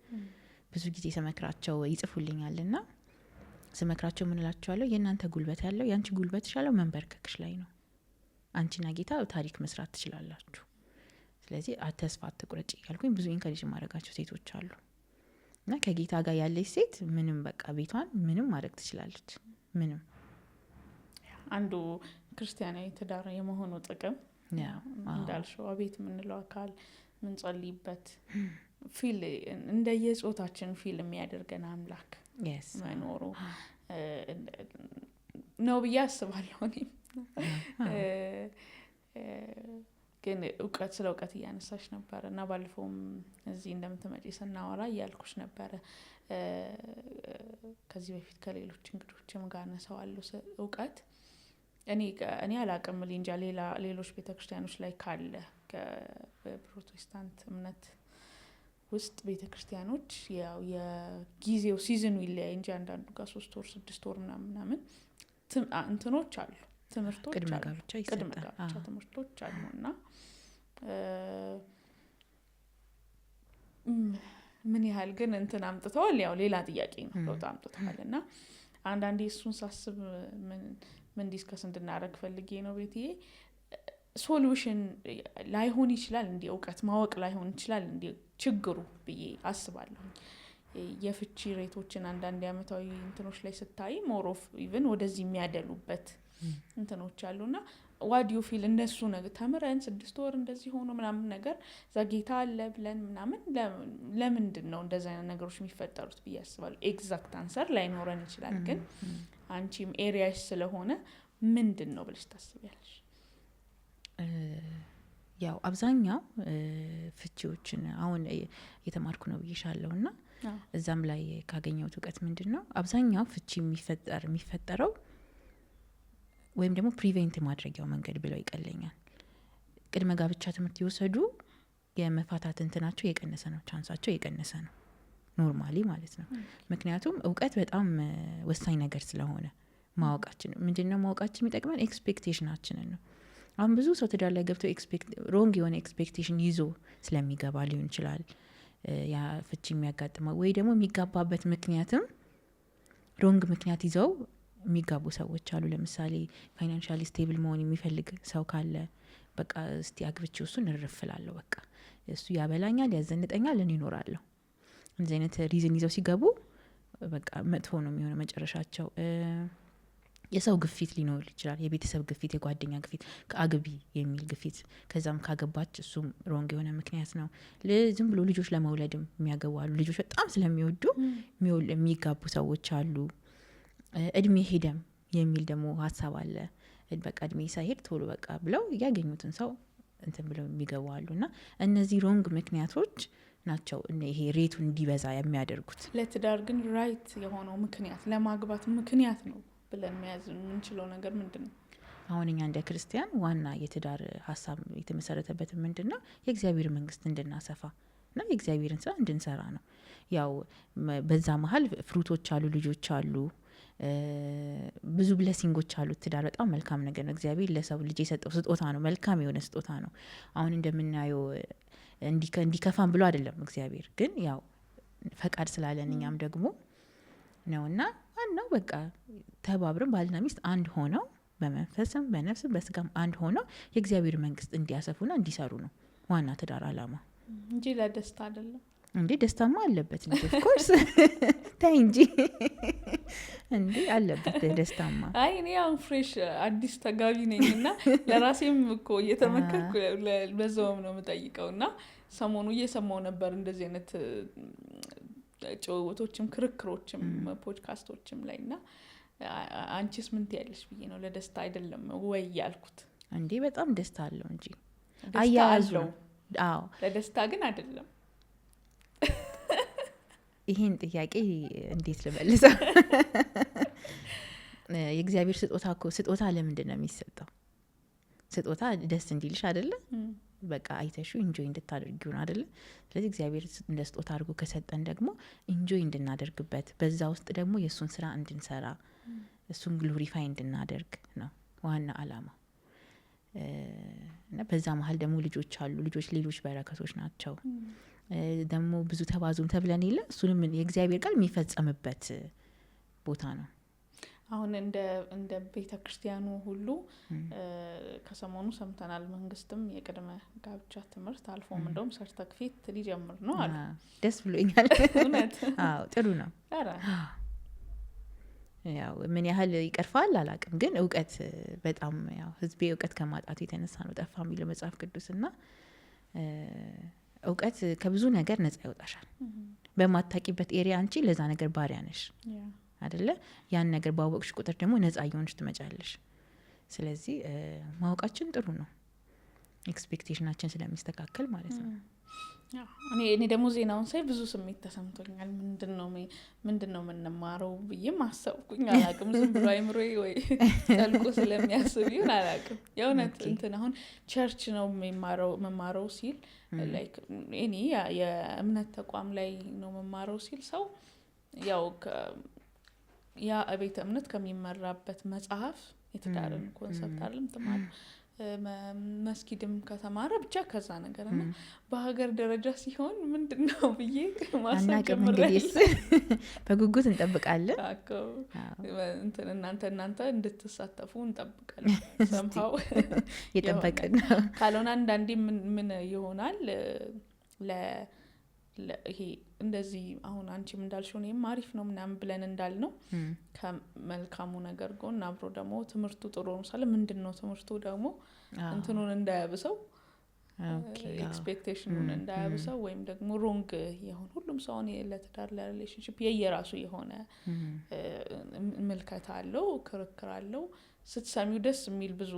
A: ብዙ ጊዜ ስመክራቸው ይጽፉልኛልና ስመክራቸው ምን እላቸዋለሁ? የእናንተ ጉልበት ያለው ያንቺ ጉልበት ያለው መንበርከክሽ ላይ ነው። አንቺና ጌታ ታሪክ መስራት ትችላላችሁ። ስለዚህ ተስፋ አትቁረጪ ያልኩኝ ብዙ ኢንካሬጅ ማድረጋቸው ሴቶች አሉ። እና ከጌታ ጋር ያለች ሴት ምንም በቃ ቤቷን ምንም ማድረግ ትችላለች። ምንም
B: አንዱ ክርስቲያናዊ ትዳር የመሆኑ ጥቅም እንዳልሽው አቤት የምንለው አካል ምንጸልይበት ፊል እንደየጾታችን ፊል የሚያደርገን አምላክ መኖሩ ነው ብዬ አስባለሁ። ግን ስለ እውቀት እያነሳሽ ነበር እና ባለፈውም እዚህ እንደምትመጪ ስናወራ እያልኩሽ ነበረ። ከዚህ በፊት ከሌሎች እንግዶችም ጋር ነሳዋለሁ እውቀት እኔ አላቅም እንጃ ሌሎች ቤተክርስቲያኖች ላይ ካለ በፕሮቴስታንት እምነት ውስጥ ቤተክርስቲያኖች ያው የጊዜው ሲዝኑ ይለያይ እንጂ አንዳንዱ ጋር 3 ወር 6 ወር ምናምን እንትኖች አሉ፣ ትምህርቶች
A: ቅድመ
B: አሉ፣ ጋብቻ ትምህርቶች አሉ። እና ምን ያህል ግን እንትን አምጥተዋል ያው ሌላ ጥያቄ ነው። ለውጥ አምጥተዋል እና አንዳንዴ እሱን ሳስብ ምን ዲስከስ እንድናደርግ ፈልጌ ነው ቤትዬ ሶሉሽን ላይሆን ይችላል እንዴ እውቀት ማወቅ ላይሆን ይችላል እንዴ ችግሩ ብዬ አስባለሁ። የፍቺ ሬቶችን አንዳንድ አመታዊ እንትኖች ላይ ስታይ ሞር ኦፍ ኢቭን ወደዚህ የሚያደሉበት እንትኖች አሉና ዋት ዱ ዩ ፊል እነሱ ነገር ተምረን 6 ወር እንደዚህ ሆኖ ምናምን ነገር ዘጌታ አለ ብለን ምናምን ለምንድን ነው እንደዛ አይነት ነገሮች የሚፈጠሩት ብዬ አስባለሁ። ኤግዛክት አንሰር ላይኖረን ይችላል ግን አንቺም ኤሪያሽ ስለሆነ ምንድን ነው ብለሽ ታስቢያለሽ?
A: ያው አብዛኛው ፍቺዎችን አሁን የተማርኩ ነው ብዬሻለሁና እዛም ላይ ካገኘሁት እውቀት ምንድነው አብዛኛው ፍቺ የሚፈጠረው ወይም ደግሞ ፕሪቬንት ማድረጊያው መንገድ ብለው ይቀለኛል። ቅድመ ጋብቻ ትምህርት ይወሰዱ የመፋታት እንትናቸው የቀነሰ ነው፣ ቻንሳቸው የቀነሰ ነው ኖርማሊ ማለት ነው። ምክንያቱም እውቀት በጣም ወሳኝ ነገር ስለሆነ ማወቃችን ምንድነው ማወቃችን የሚጠቅመን ኤክስፔክቴሽናችንን ነው። አሁን ብዙ ሰው ትዳር ላይ ገብቶ ሮንግ የሆነ ኤክስፔክቴሽን ይዞ ስለሚገባ ሊሆን ይችላል ያ ፍቺ የሚያጋጥመው፣ ወይ ደግሞ የሚጋባበት ምክንያትም ሮንግ ምክንያት ይዘው የሚጋቡ ሰዎች አሉ። ለምሳሌ ፋይናንሻሊ ስቴብል መሆን የሚፈልግ ሰው ካለ በቃ እስቲ አግብቼው እሱን እርፍላለሁ፣ በቃ እሱ ያበላኛል ያዘንጠኛል እኔ እኖራለሁ። እንደዚህ አይነት ሪዝን ይዘው ሲገቡ በቃ መጥፎ ነው የሚሆነው መጨረሻቸው። የሰው ግፊት ሊኖር ይችላል፣ የቤተሰብ ግፊት፣ የጓደኛ ግፊት፣ ከአግቢ የሚል ግፊት፣ ከዛም ካገባች እሱም ሮንግ የሆነ ምክንያት ነው። ዝም ብሎ ልጆች ለመውለድም የሚያገቡ አሉ። ልጆች በጣም ስለሚወዱ የሚጋቡ ሰዎች አሉ። እድሜ ሄደም የሚል ደግሞ ሀሳብ አለ። በቃ እድሜ ሳይሄድ ቶሎ በቃ ብለው ያገኙትን ሰው እንትን ብለው የሚገቡ አሉ። እና እነዚህ ሮንግ ምክንያቶች ናቸው ይሄ ሬቱ እንዲበዛ የሚያደርጉት።
B: ለትዳር ግን ራይት የሆነው ምክንያት ለማግባት ምክንያት ነው ብለን መያዝ የምንችለው ነገር ምንድን ነው?
A: አሁን እኛ እንደ ክርስቲያን ዋና የትዳር ሀሳብ የተመሰረተበት ምንድን ነው? የእግዚአብሔር መንግስት እንድናሰፋ እና የእግዚአብሔርን ስራ እንድንሰራ ነው። ያው በዛ መሀል ፍሩቶች አሉ፣ ልጆች አሉ፣ ብዙ ብለሲንጎች አሉ። ትዳር በጣም መልካም ነገር ነው። እግዚአብሔር ለሰው ልጅ የሰጠው ስጦታ ነው፣ መልካም የሆነ ስጦታ ነው። አሁን እንደምናየው እንዲከፋን ብሎ አይደለም እግዚአብሔር፣ ግን ያው ፈቃድ ስላለን እኛም ደግሞ ነውና ዋናው በቃ ተባብረን ባልና ሚስት አንድ ሆነው በመንፈስም በነፍስም በስጋም አንድ ሆነው የእግዚአብሔር መንግስት እንዲያሰፉና እንዲሰሩ ነው ዋና ትዳር አላማ
B: እንጂ ለደስታ አይደለም።
A: እንዴ ደስታማ አለበት እንጂ ኦፍ ኮርስ ታይ እንጂ እንዴ አለበት ደስታማ።
B: አይ እኔ አሁን ፍሬሽ አዲስ ተጋቢ ነኝና ለራሴም እኮ እየተመከርኩ በዛውም ነው የምጠይቀውና ሰሞኑ እየሰማው ነበር እንደዚህ አይነት ጭውውቶችም ክርክሮችም ፖድካስቶችም ላይና አንቺስ ምን ትያለሽ ብዬ ነው። ለደስታ አይደለም ወይ ያልኩት።
A: እንዴ በጣም ደስታ አለው እንጂ
B: አያያዙ። አዎ ለደስታ ግን አይደለም።
A: ይሄን ጥያቄ እንዴት ልመልሰው? የእግዚአብሔር ስጦታ ለምንድን ነው የሚሰጠው? ስጦታ ደስ እንዲልሽ አይደለ? በቃ አይተሹ ኢንጆይ እንድታደርጊው ነው አይደለ? ስለዚህ እግዚአብሔር እንደ ስጦታ አድርጎ ከሰጠን ደግሞ ኢንጆይ እንድናደርግበት፣ በዛ ውስጥ ደግሞ የእሱን ስራ እንድንሰራ፣ እሱን ግሎሪፋይ እንድናደርግ ነው ዋና አላማ። እና በዛ መሀል ደግሞ ልጆች አሉ። ልጆች ሌሎች በረከቶች ናቸው። ደግሞ ብዙ ተባዙም ተብለን የለ እሱንም የእግዚአብሔር ቃል የሚፈጸምበት ቦታ ነው።
B: አሁን እንደ ቤተ ክርስቲያኑ ሁሉ ከሰሞኑ ሰምተናል። መንግስትም የቅድመ ጋብቻ ትምህርት አልፎም እንደውም ሰርተፊኬት ሊጀምር ነው አሉ።
A: ደስ ብሎኛል።
B: እውነት?
A: አዎ ጥሩ ነው። ያው ምን ያህል ይቀርፋል አላውቅም፣ ግን እውቀት በጣም ያው ህዝቤ እውቀት ከማጣቱ የተነሳ ነው ጠፋ የሚለው መጽሐፍ ቅዱስና እውቀት ከብዙ ነገር ነጻ ያወጣሻል። በማታቂበት ኤሪያ አንቺ ለዛ ነገር ባሪያ ነሽ አይደለ? ያን ነገር ባወቅሽ ቁጥር ደግሞ ነጻ እየሆንሽ ትመጫለሽ። ስለዚህ ማወቃችን ጥሩ ነው፣ ኤክስፔክቴሽናችን ስለሚስተካከል ማለት ነው።
B: እኔ ደግሞ ዜናውን ሳይ ብዙ ስሜት ተሰምቶኛል። ምንድነው የምንማረው ብዬም አሰብኩኝ። አላቅም ዝም ብሎ አይምሮዬ ወይ ጠልቆ ስለሚያስብ ይሁን አላቅም። የእውነት እንትን አሁን ቸርች ነው መማረው ሲል ላይክ እኔ የእምነት ተቋም ላይ ነው መማረው ሲል ሰው ያው ያ ቤተ እምነት ከሚመራበት መጽሐፍ የትዳርን ኮንሰፕት አይደለም ተማሩ መስጊድም ከተማረ ብቻ ከዛ ነገር እና በሀገር ደረጃ ሲሆን ምንድነው ብዬ ማሰብ ጀምሬያለሁ።
A: በጉጉት እንጠብቃለን።
B: እናንተ እንድትሳተፉ እንጠብቃለን። ሰምሃው
A: የጠበቅን ነው።
B: ካልሆነ አንዳንዴ ምን ይሆናል ይሄ እንደዚህ አሁን አንቺም እንዳልሽው እኔም አሪፍ ነው ምናምን ብለን እንዳልነው ከመልካሙ ነገር ጎን አብሮ ደግሞ ትምህርቱ ጥሩ ነው ሳለ ምንድነው ትምህርቱ ደግሞ እንትኑን እንዳያብሰው ኤክስፔክቴሽኑን እንዳያብሰው ወይም ደግሞ ሮንግ ይሁን ሁሉም ሰው ለትዳር ለሪሌሽንሺፕ የየራሱ የሆነ ምልከታ አለው፣ ክርክር አለው። ስትሰሚው ደስ የሚል ብዙ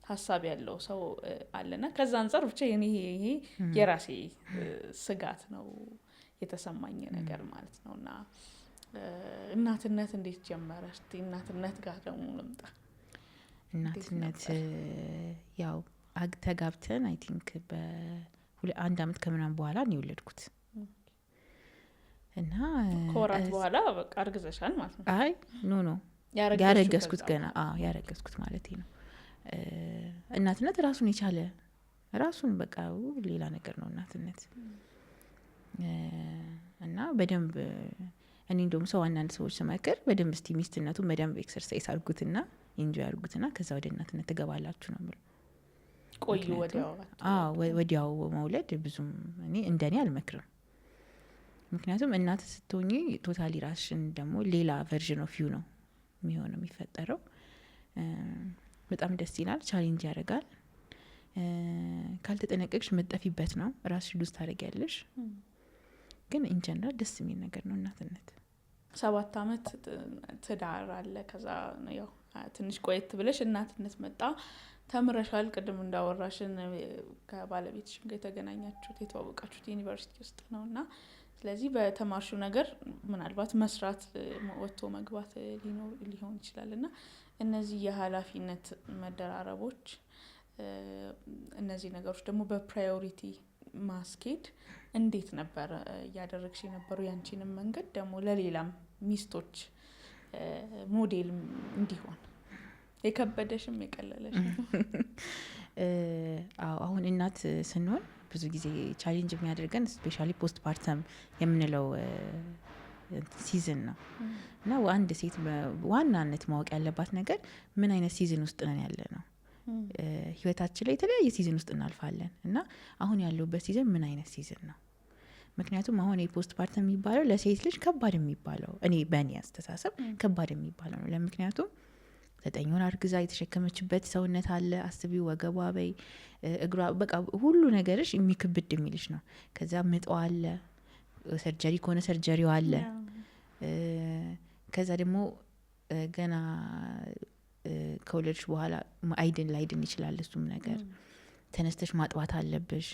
B: ሀሳብ ያለው ሰው አለና ከዛ አንፃር ብቻ ይሄ የራሴ ስጋት ነው የተሰማኝ ነገር ማለት ነውና እናትነት እንዴት ጀመረሽ? እናትነት ጋር ደግሞ ልምጣ።
A: እናትነት ያው ተጋብተን አይ ቲንክ በአንድ አመት ከምናምን በኋላ ነው የወለድኩት እና
B: ከወራት በኋላ በቃ አርግዘሻል ማለት ነው?
A: አይ ኖ ያረገዝኩት ገና ያረገዝኩት ማለት ነው። እናትነት ራሱን የቻለ ራሱን በቃ ሌላ ነገር ነው እናትነት። እና በደንብ እኔ እንደውም ሰው አንዳንድ ሰዎች ስመክር በደንብ እስቲ ሚስትነቱን በደንብ ኤክሰርሳይዝ አድርጉትና ኢንጆይ አድርጉትና ከዛ ወደ እናትነት ትገባላችሁ ነው የምለው።
B: ቆዩ
A: ወዲያው መውለድ ብዙም እኔ እንደኔ አልመክርም። ምክንያቱም እናት ስትሆኚ ቶታሊ ራስሽን ደግሞ ሌላ ቨርዥን ኦፍ ዩ ነው የሚሆነው የሚፈጠረው። በጣም ደስ ይላል፣ ቻሌንጅ ያደርጋል። ካልተጠነቀቅሽ መጠፊበት ነው፣ ራስሽ ሉዝ ታደርጊያለሽ። ግን ኢንጀነራል ደስ የሚል ነገር ነው እናትነት።
B: 7 አመት ትዳር አለ። ከዛ ያው ትንሽ ቆየት ብለሽ እናትነት መጣ። ተምረሻል። ቅድም እንዳወራሽን ከባለቤትሽ ጋር የተገናኛችሁት የተዋወቃችሁት ዩኒቨርሲቲ ውስጥ ነውና ስለዚህ በተማርሹ ነገር ምናልባት መስራት ወጥቶ መግባት ሊሆን ይችላልና እነዚህ የኃላፊነት መደራረቦች እነዚህ ነገሮች ደግሞ በፕራዮሪቲ ማስኬድ እንዴት ነበር ያደረግሽ የነበረው? ያንቺንም መንገድ ደግሞ ለሌላም ሚስቶች ሞዴል እንዲሆን የከበደሽም የቀለለሽም?
A: አሁን እናት ስንሆን ብዙ ጊዜ ቻሌንጅ የሚያደርገን ስፔሻሊ ፖስት ፓርተም የምንለው ሲዝን ነው እና አንድ ሴት ዋናነት ማወቅ ያለባት ነገር ምን አይነት ሲዝን ውስጥ ነን ያለ ነው። ህይወታችን ላይ የተለያየ ሲዝን ውስጥ እናልፋለን እና አሁን ያለውበት ሲዝን ምን አይነት ሲዝን ነው? ምክንያቱም አሁን የፖስት ፓርተም የሚባለው ለሴት ልጅ ከባድ የሚባለው እኔ በእኔ አስተሳሰብ ከባድ የሚባለው ነው። ለምክንያቱም 9 ወር አርግዛ የተሸከመችበት ሰውነት አለ። አስቢው፣ ወገቧ በይ እግሯ በቃ ሁሉ ነገርሽ የሚክብድ የሚልሽ ነው። ከዛ ምጧ አለ፣ ሰርጀሪ ከሆነ ሰርጀሪው አለ። ከዛ ደግሞ ገና ከወለድሽ በኋላ ላይድን ይችላል እሱም ነገር። ተነስተሽ ማጥባት አለብሽ።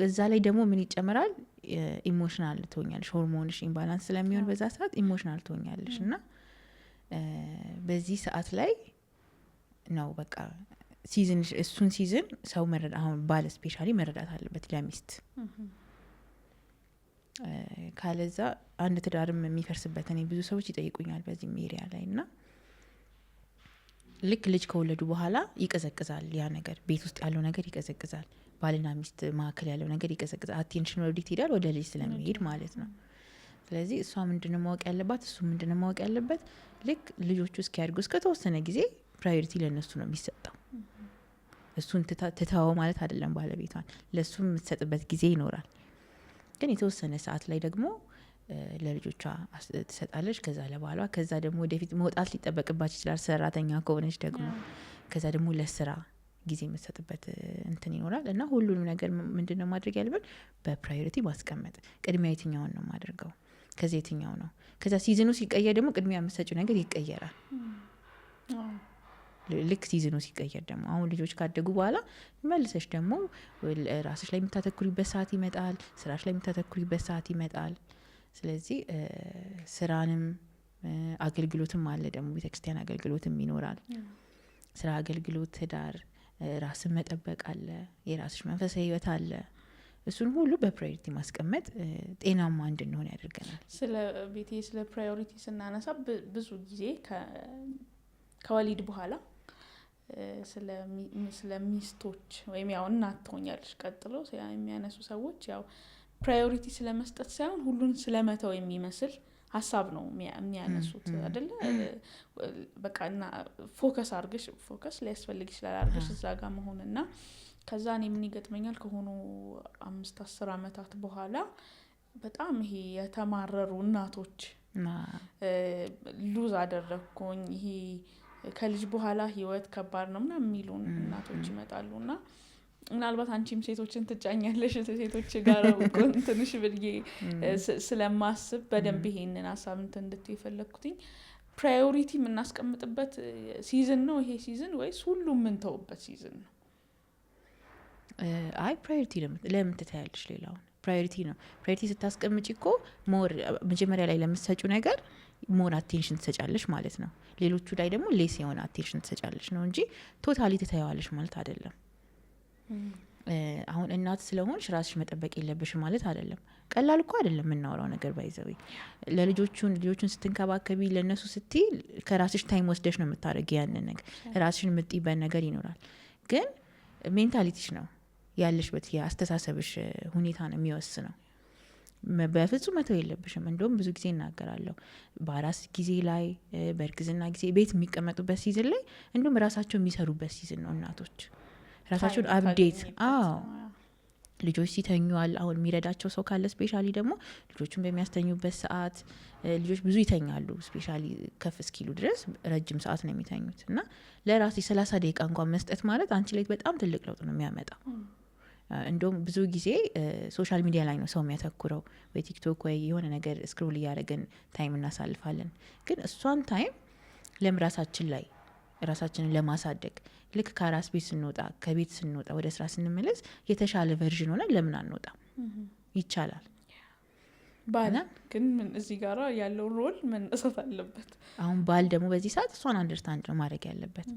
A: እዛ ላይ ደግሞ ምን ይጨምራል ኢሞሽናል ትሆኛለሽ ሆርሞንሽ ኢምባላንስ ስለሚሆን በዛ ሰዓት ኢሞሽናል ትሆኛለሽ እና በዚህ ሰዓት ላይ ነው በቃ ሲዝን እሱን ሲዝን ሰው መረዳት አሁን ባለ ስፔሻሊ መረዳት አለበት ለሚስት ካለዛ አንድ ትዳርም የሚፈርስበት እኔ ብዙ ሰዎች ይጠይቁኛል በዚህ ኤሪያ ላይ እና ልጅ ከወለዱ በኋላ ይቀዘቅዛል ያ ነገር ቤት ውስጥ ያለው ነገር ይቀዘቅዛል ባልና ሚስት መካከል ያለው ነገር ይቀዘቅዛል አቴንሽን ወዲት ይሄዳል ወደ ልጅ ስለሚሄድ ማለት ነው ስለዚህ እሷ ምንድነው ማወቅ ያለባት እሱ ምንድነው ማወቅ ያለበት ልጆቹ እስኪያድጉ እስከተወሰነ ጊዜ ፕራዮሪቲ ለነሱ ነው የሚሰጠው እሱን ትታው ማለት አይደለም ባለቤቷን ለሱ የምትሰጥበት ጊዜ ይኖራል ግን የተወሰነ ሰዓት ላይ ደግሞ ለልጆቿ ትሰጣለች ከዛ ለባሏ ከዛ ደግሞ ወደፊት መውጣት ሊጠበቅባት ይችላል ሰራተኛ ከሆነች ደግሞ ከዛ ደግሞ ለስራ ጊዜ የምትሰጥበት እንትን ይኖራል እና ሁሉንም ነገር ምንድነው ማድረግ ያለበት በፕራዮሪቲ ማስቀመጥ ቅድሚያ የትኛውን ነው ማድረገው ከዛ የትኛው ነው ከዛ ሲዝኑ ሲቀየር ደግሞ ቅድሚያ የምትሰጪው ነገር ይቀየራል ልክ ሲዝኑ ሲቀየር ደግሞ አሁን ልጆች ካደጉ በኋላ መልሰሽ ደግሞ ራስሽ ላይ የምታተኩሪበት ሰዓት ይመጣል ስራሽ ላይ የምታተኩሪበት ሰዓት ይመጣል ስለዚህ ስራንም አገልግሎትም አለ ደግሞ ቤተክርስቲያን አገልግሎትም ይኖራል ስራ አገልግሎት ትዳር ራስን መጠበቅ አለ የራስሽ መንፈሳዊ ህይወት አለ እሱን ሁሉ በፕራዮሪቲ ማስቀመጥ ጤናማ እንድንሆን ያደርገናል
B: ስለ ፕራዮሪቲ ስናነሳ ብዙ ጊዜ ከወሊድ በኋላ ስለ ሚስቶች ወይም ያው እናት ትሆኛለሽ ቀጥሎ የሚያነሱ ሰዎች ያው ፕራዮሪቲ ስለመስጠት ሳይሆን ሁሉን ስለመተው የሚመስል ሀሳብ ነው የሚያነሱት አይደለ በቃ እና ፎከስ ሊያስፈልግ ይችላል አርገሽ እዛ ጋር መሆንና ከዛ እኔ ምን ይገጥመኛል ከሆኑ 5-10 አመታት በኋላ በጣም ይሄ የተማረሩ እናቶች ሉዝ አደረኩኝ ይሄ ከልጅ በኋላ ህይወት ከባድ ነው ምናምን የሚሉን እናቶች ይመጣሉና ምናልባት አንቺም ሴቶችን ትጫኛለሽ ሴቶች ጋር ትንሽ ብዬ ስለማስብ በደንብ ይሄንን ሀሳብ እንድትይ የፈለኩትኝ ፕራዮሪቲ የምናስቀምጥበት ሲዝን ነው ይሄ ሲዝን ወይስ ሁሉም ምን ተውበት ሲዝን ነው
A: አይ ፕራዮሪቲ ለምን ትታያለሽ ሌላውን ፕራዮሪቲ ነው ፕራዮሪቲ ስታስቀምጪ እኮ ሞር መጀመሪያ ላይ ለምትሰጪው ነገር ሞር አቴንሽን ትሰጫለሽ ማለት ነው ሌሎቹ ላይ ደግሞ ሌስ የሆነ አቴንሽን ትሰጫለሽ ነው እንጂ ቶታሊ ትታያለሽ ማለት አይደለም አሁን እናት ስለሆንሽ ራስሽ መጠበቅ የለብሽ ማለት አይደለም ቀላል እኮ አይደለም የምናወራው ነገር ባይዘው ልጆቹን ስትንከባከቢ ለነሱ ስትይ ከራስሽ ታይም ወስደሽ ነው የምታደርጊው ያንን ነገር ራስሽን የምትይበት ነገር ይኖራል ግን ሜንታሊቲሽ ነው ያለሽበት የአስተሳሰብሽ ሁኔታ ነው የሚወስነው በፍጹም መተው የለብሽም እንደውም ብዙ ጊዜ እናገራለሁ በአራስ ጊዜ ላይ በእርግዝና ጊዜ ቤት የሚቀመጡበት ሲዝን ላይ እንደውም ራሳቸው የሚሰሩበት ሲዝን ነው እናቶች ራሳቸውን አፕዴት ልጆች ሲተኙዋል አሁን የሚረዳቸው ሰው ካለ ስፔሻሊ ደግሞ ልጆቹን በሚያስተኙበት ሰዓት ልጆች ብዙ ይተኛሉ ስፔሻሊ ከፍ እስኪሉ ድረስ ረጅም ሰዓት ነው የሚተኙት እና ለራሴ 30 ደቂቃ እንኳን መስጠት ማለት አንቺ ላይ በጣም ትልቅ ለውጥ ነው የሚያመጣው እንደውም ብዙ ጊዜ ሶሻል ሚዲያ ላይ ነው ሰው የሚያተኩረው ወይ ቲክቶክ ወይ የሆነ ነገር ስክሮል እያደረግን ታይም እናሳልፋለን ግን እሷን ታይም ለምራሳችን ላይ ራሳችንን ለማሳደግ ልክ ከራስ ቤት ስንወጣ ከቤት ስንወጣ ወደ ስራ ስንመለስ የተሻለ ቨርዥን ሆነ ለምን አንወጣ ይቻላል
B: ባል ግን ምን እዚህ ጋር ያለው ሮል መነሳት አለበት
A: አሁን ባል ደግሞ በዚህ ሰዓት እሷን አንደርስታንድ ነው ማድረግ ያለበት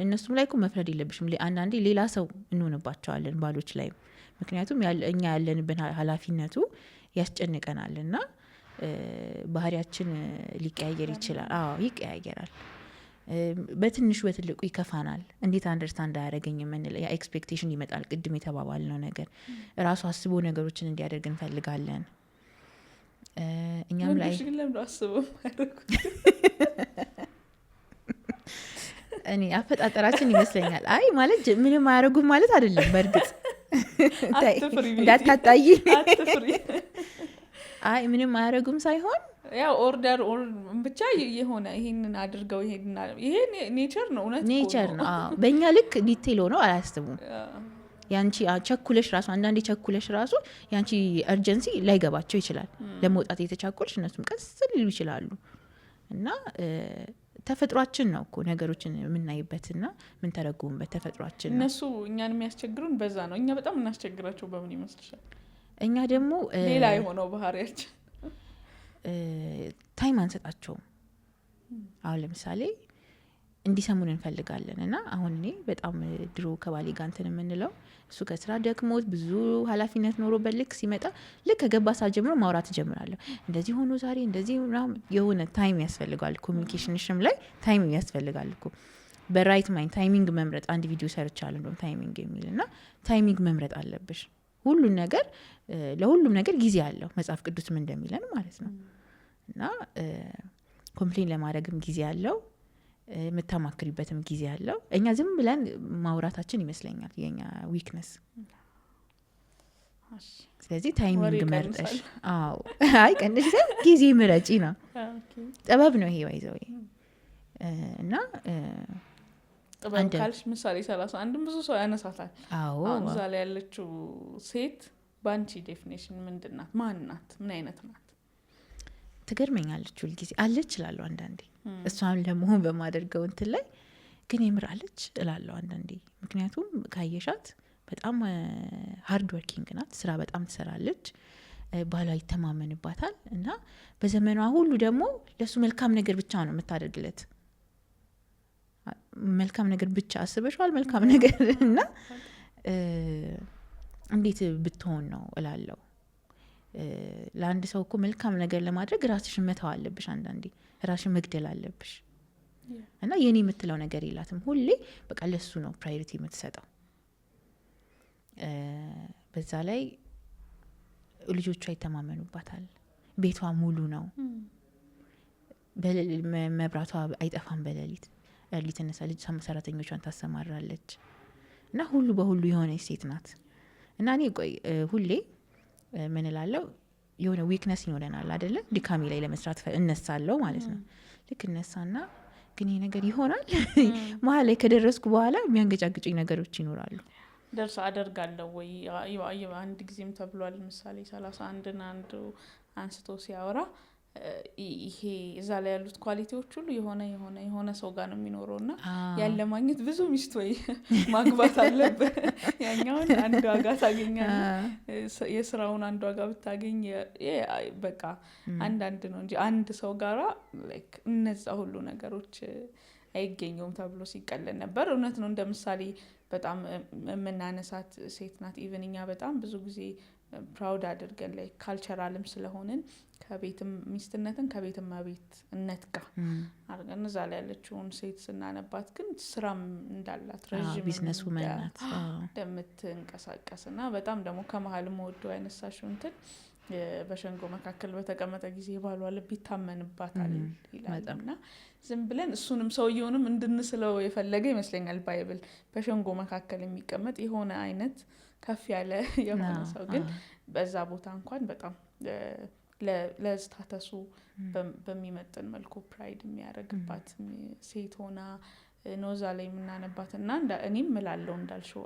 A: እነሱም ላይ እኮ መፍረድ የለብሽም አንዳንዴ ሌላ ሰው እንሆንባቸዋለን ባሎች ላይ ምክንያቱም እኛ ያለንብን ኃላፊነቱ ያስጨንቀናልና ባህሪያችን ሊቀያየር ይችላል ይቀያየራል በትንሹ በትልቁ ይከፋናል እንዴት አንደርስታንድ አያደርገኝም ምን ያ ኤክስፔክቴሽን ይመጣል ቅድም የተባባልነው ነገር ራሱ አስቦ ነገሮችን እንዲያደርግ እንፈልጋለን እኛም ላይ እኔ አፈጣጠራችን ይመስለኛል አይ ማለት ምንም አያደርጉም ማለት አይደለም በእርግጥ እንዳታጣይ አይ ምንም አያደርጉም ሳይሆን
B: ያው ኦርደር ብቻ የሆነ ይሄንን አድርገው ይሄ ኔቸር ነው እውነት
A: ኔቸር ነው በእኛ ልክ ዲቴል ሆነው አያስቡም ያንቺ ቸኩለሽ ራሱ አንዳንዴ ቸኩለሽ ራሱ ያንቺ አርጀንሲ ላይገባቸው ይችላል ለመውጣት የተቻኮልሽ እነሱም ቀስ ሊሉ ይችላሉ እና ተፈጥሯችን ነው እኮ ነገሮችን የምናይበትና ምን ተረጉምበት ተፈጥሯችን ነው።
B: እነሱ እኛን የሚያስቸግሩን በዛ ነው። እኛ በጣም እናስቸግራቸው በምን ይመስልሻል?
A: እኛ ደግሞ
B: ሌላ የሆነው ባህሪያችን
A: ታይም አንሰጣቸውም። አሁን ለምሳሌ እንዲሰሙን እንፈልጋለን እና አሁን እኔ በጣም ድሮ ከባሌ ጋር እንትን የምንለው እሱ ከስራ ደክሞት ብዙ ኃላፊነት ኖሮበት ልክ ሲመጣ ልክ ከገባ ሰዓት ጀምሮ ማውራት እጀምራለሁ። እንደዚህ ሆኖ ዛሬ እንደዚህ የሆነ ታይም ያስፈልጋል። ኮሚኒኬሽንሽም ላይ ታይም ያስፈልጋል እኮ በራይት ማይንድ ታይሚንግ መምረጥ። አንድ ቪዲዮ ሰርቻለሁ እንደውም ታይሚንግ የሚል እና ታይሚንግ መምረጥ አለብሽ። ሁሉን ነገር ለሁሉም ነገር ጊዜ አለው መጽሐፍ ቅዱስም እንደሚለን ማለት ነው። እና ኮምፕሌን ለማድረግም ጊዜ አለው፣ የምታማክሪበትም ጊዜ አለው። እኛ ዝም ብለን ማውራታችን ይመስለኛል የኛ ዊክነስ። ስለዚህ ታይሚንግ መርጠሽ አይ ቀንሽ ጊዜ ምረጪ ነው። ጥበብ ነው ይሄ ባይዘው እና
B: ጥበብ ካልሽ ምሳሌ 31 ብዙ ሰው ያነሳታል። አሁን እዛ ላይ ያለችው ሴት ባንቺ ዴፊኒሽን ምንድናት? ማን ናት? ምን አይነት ናት?
A: ትገርመኛለች ሁልጊዜ አለች እላለሁ አንዳንዴ። እሷን ለመሆን በማደርገው እንትን ላይ ግን የምር አለች እላለሁ አንዳንዴ። ምክንያቱም ካየሻት በጣም ሃርድ ወርኪንግ ናት፣ ስራ በጣም ትሰራለች፣ ባሏ ይተማመንባታል እና በዘመኗ ሁሉ ደግሞ ለሱ መልካም ነገር ብቻ ነው የምታደርግለት። መልካም ነገር ብቻ አስበሽዋል? መልካም ነገር እና እንዴት ብትሆን ነው እላለሁ። ለአንድ ሰው እኮ መልካም ነገር ለማድረግ ራስሽን መተው አለብሽ፣ አንዳንዴ ራስሽን መግደል አለብሽ። እና የኔ የምትለው ነገር የላትም። ሁሌ በቃ ለሱ ነው ፕራዮሪቲ የምትሰጠው። በዛ ላይ ልጆቿ ይተማመኑባታል፣ ቤቷ ሙሉ ነው፣ መብራቷ አይጠፋም፣ በሌሊት ተነሳ ልጅ ሰራተኞቿን ታሰማራለች እና ሁሉ በሁሉ የሆነች ሴት ናት። እና እኔ ቆይ ሁሌ ምን እላለሁ፣ የሆነ ዊክነስ ይኖረናል አይደለ? ድካሜ ላይ ለመስራት እነሳለሁ ማለት ነው። ልክ እነሳና ግን ይሄ ነገር ይሆናል መሀል ላይ ከደረስኩ በኋላ የሚያንገጫግጭኝ ነገሮች ይኖራሉ።
B: ደርሳ አደርጋለሁ ወይ አንድ ጊዜም ተብሏል። ምሳሌ 31 አንዱ አንስቶ ሲያወራ ይሄ እዛ ላይ ያሉት ኳሊቲዎች ሁሉ የሆነ ሰው ጋር ነው የሚኖረው እና ያለ ማግኘት ብዙ ሚስት ወይ ማግባት አለብህ። ያኛውን አንዷ ጋር ታገኛለህ፣ የስራውን አንዷ ጋር ብታገኝ በቃ አንዳንድ ነው እንጂ አንድ ሰው ጋራ ላይክ እነዛ ሁሉ ነገሮች አይገኙም ተብሎ ሲቀለል ነበር። እውነት ነው። እንደ ምሳሌ በጣም የምናነሳት ሴት ናት። ኢቨን እኛ በጣም ብዙ ጊዜ ፕራውድ አድርገን ላይ ካልቸራልም ስለሆንን ከቤትም ሚስትነትን ከቤትም ቤትነት ጋር አድርገን እዛ ላይ ያለችውን ሴት ስናነባት ግን ስራም እንዳላት ረዥም
A: ቢዝነስ ውመን ናት
B: እንደምትንቀሳቀስና በጣም ደግሞ ከመሀል መወደው ያነሳሽው እንትን በሸንጎ መካከል በተቀመጠ ጊዜ ባሏ ልብ ይታመንባታል ይላልና ዝም ብለን እሱንም ሰውየውንም እንድንስለው የፈለገ ይመስለኛል ባይብል። በሸንጎ መካከል የሚቀመጥ የሆነ አይነት ከፍ ያለ የሆነ ሰው ግን በዛ ቦታ እንኳን በጣም ለስታተሱ በሚመጥን መልኩ ፕራይድ የሚያደርግባት ሴት ሆና ኖዛ ላይ የምናነባት እና እኔም እላለሁ እንዳልሽው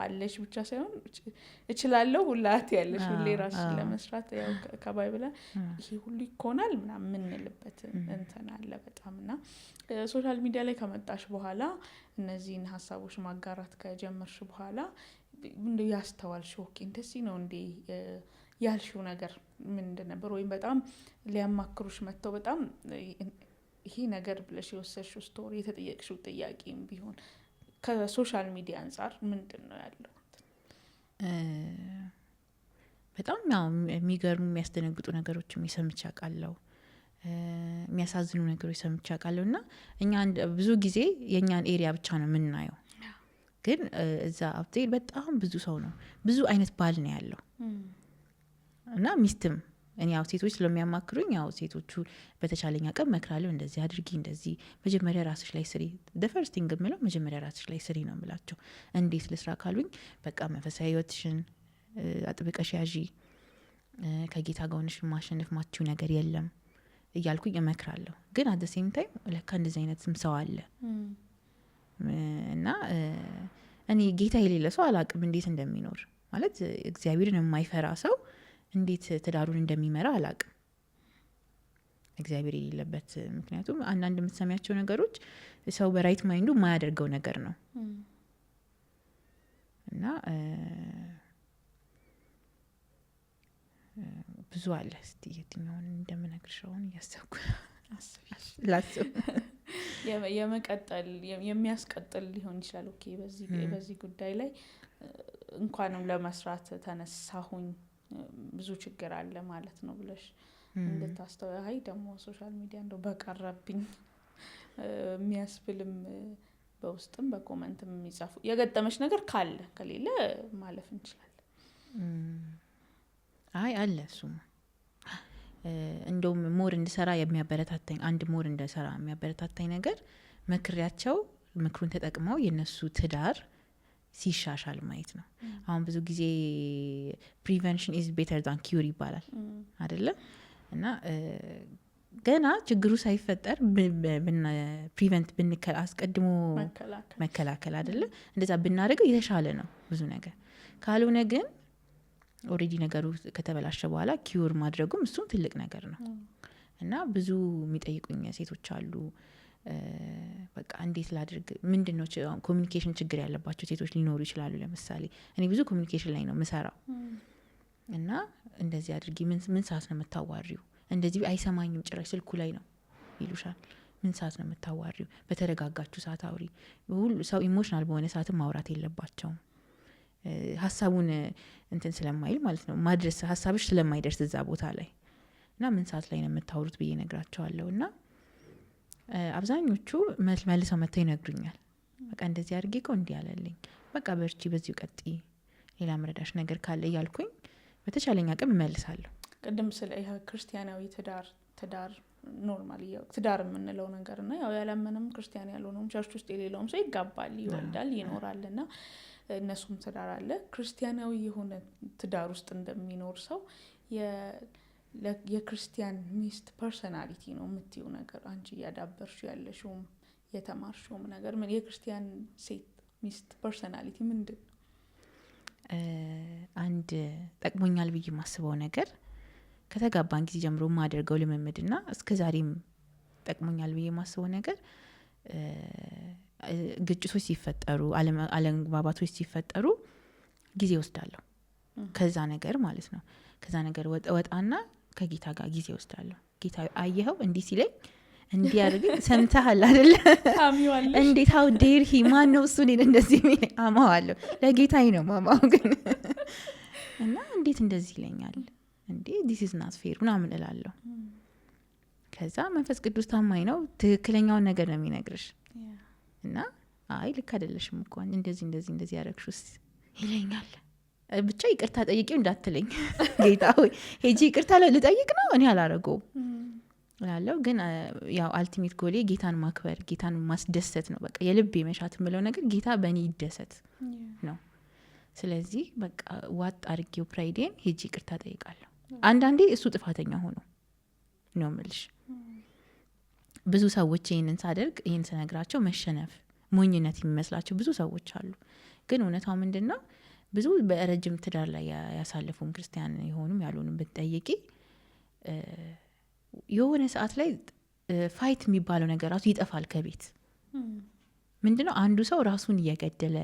B: አለሽ ብቻ ሳይሆን እችላለሁ ሁላት ያለሽ ሁሌ ራስሽ ለመስራት ያው ከባይብላ ይሄ ሁሉ ይኮናል ምናምን የምንልበት እንትን አለ በጣም። እና ሶሻል ሚዲያ ላይ ከመጣሽ በኋላ እነዚህን ሀሳቦች ማጋራት ከጀመርሽ በኋላ እንደው ያስተዋልሽ ኦኬ እንደዚህ ነው እንዴ ያልሽው ነገር ምንድን ነበር? ወይም በጣም ሊያማክሩሽ መጥተው በጣም ይሄ ነገር ብለሽ የወሰድሽው ስቶሪ የተጠየቅሽው ጥያቄም ቢሆን ከሶሻል ሚዲያ አንጻር ምንድን ነው ያለው?
A: በጣም የሚገርሙ የሚያስደነግጡ ነገሮችም ሰምቼ አውቃለሁ፣ የሚያሳዝኑ ነገሮች ሰምቼ አውቃለሁ። እና እኛ ብዙ ጊዜ የእኛን ኤሪያ ብቻ ነው የምናየው፣ ግን እዛ አብጤ በጣም ብዙ ሰው ነው፣ ብዙ አይነት ባል ነው ያለው እና ሚስትም እኔ ያው ሴቶች ስለሚያማክሩኝ ያው ሴቶቹ በተቻለኛ ቀን መክራለሁ፣ እንደዚህ አድርጊ፣ እንደዚህ መጀመሪያ ራስሽ ላይ ስሪ። the first thing የምለው መጀመሪያ ራስሽ ላይ ስሪ ነው የምላቸው። እንዴት ልስራ ካሉኝ በቃ መንፈሳዊ ህይወትሽን አጥብቀሽ ያዢ፣ ከጌታ ጋር ሆነሽ ማሸነፍ ማችው ነገር የለም እያልኩኝ እመክራለሁ። ግን at the same time ለካ እንደዚህ አይነትም ሰው አለ እና እኔ ጌታ የሌለ ሰው አላቅም እንዴት እንደሚኖር ማለት እግዚአብሔርን የማይፈራ ሰው እንዴት ትዳሩን እንደሚመራ አላቅም። እግዚአብሔር የሌለበት። ምክንያቱም አንዳንድ የምትሰሚያቸው ነገሮች ሰው በራይት ማይንዱ የማያደርገው ነገር ነው እና ብዙ አለ። እስቲ የትኛውን እንደምነግርሽ አሁን እያሰብኩ ላስብ።
B: የመቀጠል የሚያስቀጥል ሊሆን ይችላል። ኦኬ በዚህ ጉዳይ ላይ እንኳንም ለመስራት ተነሳሁኝ ብዙ ችግር አለ ማለት ነው ብለሽ እንድታስተውይ ደግሞ ሶሻል ሚዲያ እንደው በቀረብኝ የሚያስብልም በውስጥም በኮሜንትም የሚጻፉ የገጠመሽ ነገር ካለ ከሌለ ማለፍ እንችላለን።
A: አይ አለ እሱም እንደውም ሞር እንድሰራ የሚያበረታታኝ ሞር እንድሰራ የሚያበረታታኝ ነገር መክሪያቸው ምክሩን ተጠቅመው የነሱ ትዳር ሲሻሻል ማየት ነው። አሁን ብዙ ጊዜ ፕሪቨንሽን ኢዝ ቤተር ዛን ኪዩር ይባላል አይደለ? እና ገና ችግሩ ሳይፈጠር ፕሪቨንት አስቀድሞ መከላከል አይደለ? እንደዛ ብናደርገው የተሻለ ነው ብዙ ነገር። ካልሆነ ግን ኦሬዲ ነገሩ ከተበላሸ በኋላ ኪዩር ማድረጉም እሱም ትልቅ ነገር ነው። እና ብዙ የሚጠይቁኝ ሴቶች አሉ በቃ እንዴት ላድርግ ምንድነው ኮሚኒኬሽን ችግር ያለባቸው ሴቶች ሊኖሩ ይችላሉ። ለምሳሌ እኔ ብዙ ኮሚኒኬሽን ላይ ነው ምሰራው እና እንደዚህ አድርጊ ምን ሰዓት ነው የምታዋሪው? እንደዚህ አይሰማኝም ጭራሽ ስልኩ ላይ ነው ይሉሻል። ምን ሰዓት ነው የምታዋሪው? በተረጋጋችሁ ሰዓት አውሪ። ሁሉ ሰው ኢሞሽናል በሆነ ሰዓትም ማውራት የለባቸውም። ሀሳቡን እንትን ስለማይል ማለት ነው ማድረስ ሀሳብሽ ስለማይደርስ እዛ ቦታ ላይ እና ምን ሰዓት ላይ ነው የምታወሩት ብዬ ነግራቸዋለሁ። እና አብዛኞቹ መልሰው መጥተው ይነግሩኛል። በቃ እንደዚህ አድርጌ እኮ እንዲህ አለልኝ፣ በቃ በርቺ፣ በዚሁ ቀጥይ፣ ሌላ መረዳሽ ነገር ካለ እያልኩኝ በተቻለኝ አቅም እመልሳለሁ።
B: ቅድም ስለ ክርስቲያናዊ ትዳር ኖርማሊ ትዳር የምንለው ነገር እና ያው ያላመነም ክርስቲያን ያልሆነውም ቸርች ውስጥ የሌለውም ሰው ይጋባል፣ ይወልዳል፣ ይኖራል እና እነሱም ትዳር አለ። ክርስቲያናዊ የሆነ ትዳር ውስጥ እንደሚኖር ሰው የክርስቲያን ሚስት ፐርሰናሊቲ ነው የምትይው ነገር አንቺ እያዳበርሽው ያለሽውም የተማርሽውም ነገር ምን የክርስቲያን ሴት ሚስት ፐርሰናሊቲ ምንድን ነው?
A: አንድ ጠቅሞኛል ብዬ የማስበው ነገር ከተጋባን ጊዜ ጀምሮ የማደርገው ልምምድና እስከዛሬም ጠቅሞኛል ብዬ የማስበው ነገር ግጭቶች ሲፈጠሩ አለመግባባቶች ሲፈጠሩ ጊዜ ወስዳለሁ ከዛ ነገር ማለት ነው። ከዛ ነገር ወጣና ከጌታ ጋር ጊዜ ወስዳለሁ። ጌታ አየኸው እንዲህ ሲለኝ እንዲህ ያርግ ሰምተሃል አይደለ? እንዴት how dare he ማን ነው እሱ እኔን እንደዚህ የሚለኝ? አማዋለሁ ለጌታዬ ነው ማማው ግን እና እንዴት እንደዚህ ይለኛል እንዴ this is not fair ምናምን እላለሁ። ከዛ መንፈስ ቅዱስ ታማኝ ነው ትክክለኛውን ነገር ነው የሚነግርሽ እና አይ ልክ አይደለሽም እኮ እንደዚህ ያረግሽውስ ይለኛል። ብቻ ይቅርታ ጠይቂው እንዳትለኝ ጌታ ሆይ ሄጂ ይቅርታ ልጠይቅ ነው እኔ አላረገውም እላለሁ። ግን ያው አልቲሜት ጎሌ ጌታን ማክበር ጌታን ማስደሰት ነው። በቃ የልቤ መሻት የምለው ነገር ጌታ በእኔ ይደሰት ነው። ስለዚህ በቃ ዋጥ አድርጌው ፕራይዴን ሄጂ ይቅርታ ጠይቃለሁ። አንዳንዴ እሱ ጥፋተኛ ሆኖ ነው የምልሽ። ብዙ ሰዎች ይህንን ሳደርግ ይህን ስነግራቸው መሸነፍ ሞኝነት የሚመስላቸው ብዙ ሰዎች አሉ። ግን እውነታው ምንድን ነው? ብዙ በረጅም ትዳር ላይ ያሳለፉም ክርስቲያን የሆኑም ያልሆኑም ብትጠይቂ የሆነ ሰዓት ላይ ፋይት የሚባለው ነገር ራሱ ይጠፋል ከቤት። ምንድነው አንዱ ሰው ራሱን እየገደለ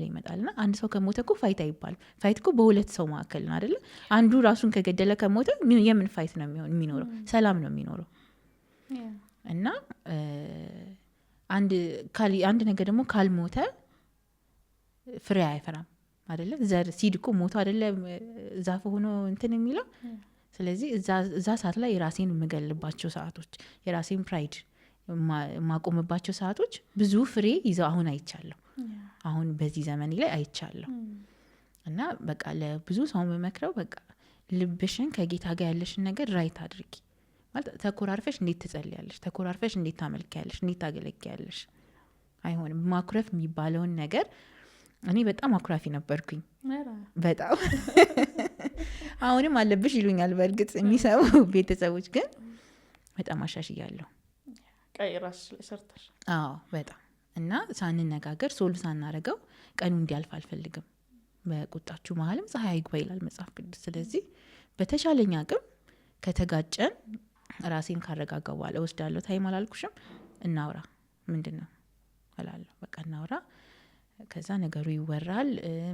A: ይመጣልና አንድ ሰው ከሞተ እኮ ፋይት አይባልም። ፋይት እኮ በሁለት ሰው መካከል ነው አይደለ? አንዱ ራሱን ከገደለ ከሞተ የምን ፋይት ነው የሚኖረው? ሰላም ነው የሚኖረው። እና አንድ ነገር ደግሞ ካልሞተ ፍሬ አይፈራም አይደለ? ዘር ሲድ እኮ ሞቶ አይደለ ዛፍ ሆኖ እንትን የሚለው። ስለዚህ እዛ ሰዓት ላይ የራሴን የምገልባቸው ሰዓቶች የራሴን ፕራይድ ማቆምባቸው ሰዓቶች ብዙ ፍሬ ይዘው አሁን አይቻለሁ። አሁን በዚህ ዘመን ላይ አይቻለሁ። እና በቃ ለብዙ ሰው መመክረው በቃ ልብሽን ከጌታ ጋር ያለሽን ነገር ራይት አድርጊ ማለት ተኮራርፈሽ እንዴት ትጸልያለሽ? ተኮራርፈሽ እንዴት ታመልኪያለሽ? እንዴት ታገለግያለሽ? አይሆንም። ማኩረፍ የሚባለውን ነገር እኔ በጣም አኩራፊ ነበርኩኝ በጣም አሁንም አለብሽ ይሉኛል በእርግጥ የሚሰሙ ቤተሰቦች፣ ግን በጣም አሻሽያለሁ።
B: ቀይ ራስ ላይ ሰርተሽ?
A: አዎ በጣም። እና ሳንነጋገር ሶል ሳናረገው ቀኑ እንዲያልፍ አልፈልግም። በቁጣችሁ መሀልም ፀሐይ አይግባ ይላል መጽሐፍ ቅዱስ። ስለዚህ በተቻለኝ አቅም ከተጋጨን ራሴን ካረጋጋው በኋላ ወስዳለሁ። ታይም አላልኩሽም? እናውራ ምንድነው እላለሁ። በቃ እናውራ። ከዛ ነገሩ ይወራል፣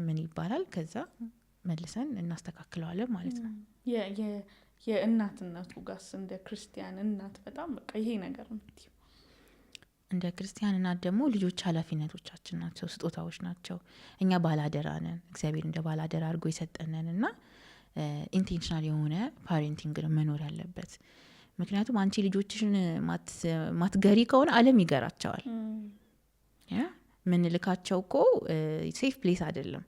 A: ምን ይባላል፣ ከዛ መልሰን እናስተካክለዋለን ማለት ነው።
B: የእናትነቱ ጋርስ እንደ ክርስቲያን እናት በጣም በቃ ይሄ ነገር ነው።
A: እንደ ክርስቲያን እናት ደግሞ ልጆች ኃላፊነቶቻችን ናቸው፣ ስጦታዎች ናቸው። እኛ ባላደራ ነን፣ እግዚአብሔር እንደ ባላደራ አድርጎ የሰጠነን እና ኢንቴንሽናል የሆነ ፓሬንቲንግ ነው መኖር ያለበት። ምክንያቱም አንቺ ልጆችሽን ማትገሪ ከሆነ ዓለም ይገራቸዋል። ምንልካቸው እኮ ሴፍ ፕሌስ አይደለም፣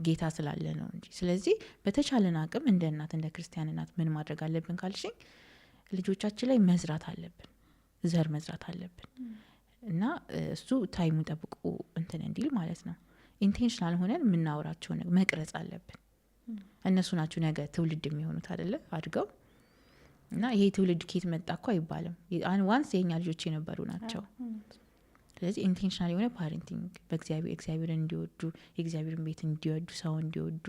A: ጌታ ስላለ ነው እንጂ። ስለዚህ በተቻለን አቅም እንደ እናት እንደ ክርስቲያን እናት ምን ማድረግ አለብን ካልሽኝ፣ ልጆቻችን ላይ መዝራት አለብን፣ ዘር መዝራት አለብን እና እሱ ታይሙ ጠብቁ እንትን እንዲል ማለት ነው። ኢንቴንሽናል ሆነን የምናወራቸው መቅረጽ አለብን። እነሱ ናቸው ነገ ትውልድ የሚሆኑት አይደለ አድገው። እና ይሄ ትውልድ ኬት መጣ እኮ አይባልም፣ ዋንስ የኛ ልጆች የነበሩ ናቸው። ስለዚህ ኢንቴንሽናል የሆነ ፓሬንቲንግ እግዚአብሔርን እንዲወዱ፣ የእግዚአብሔርን ቤት እንዲወዱ፣ ሰው እንዲወዱ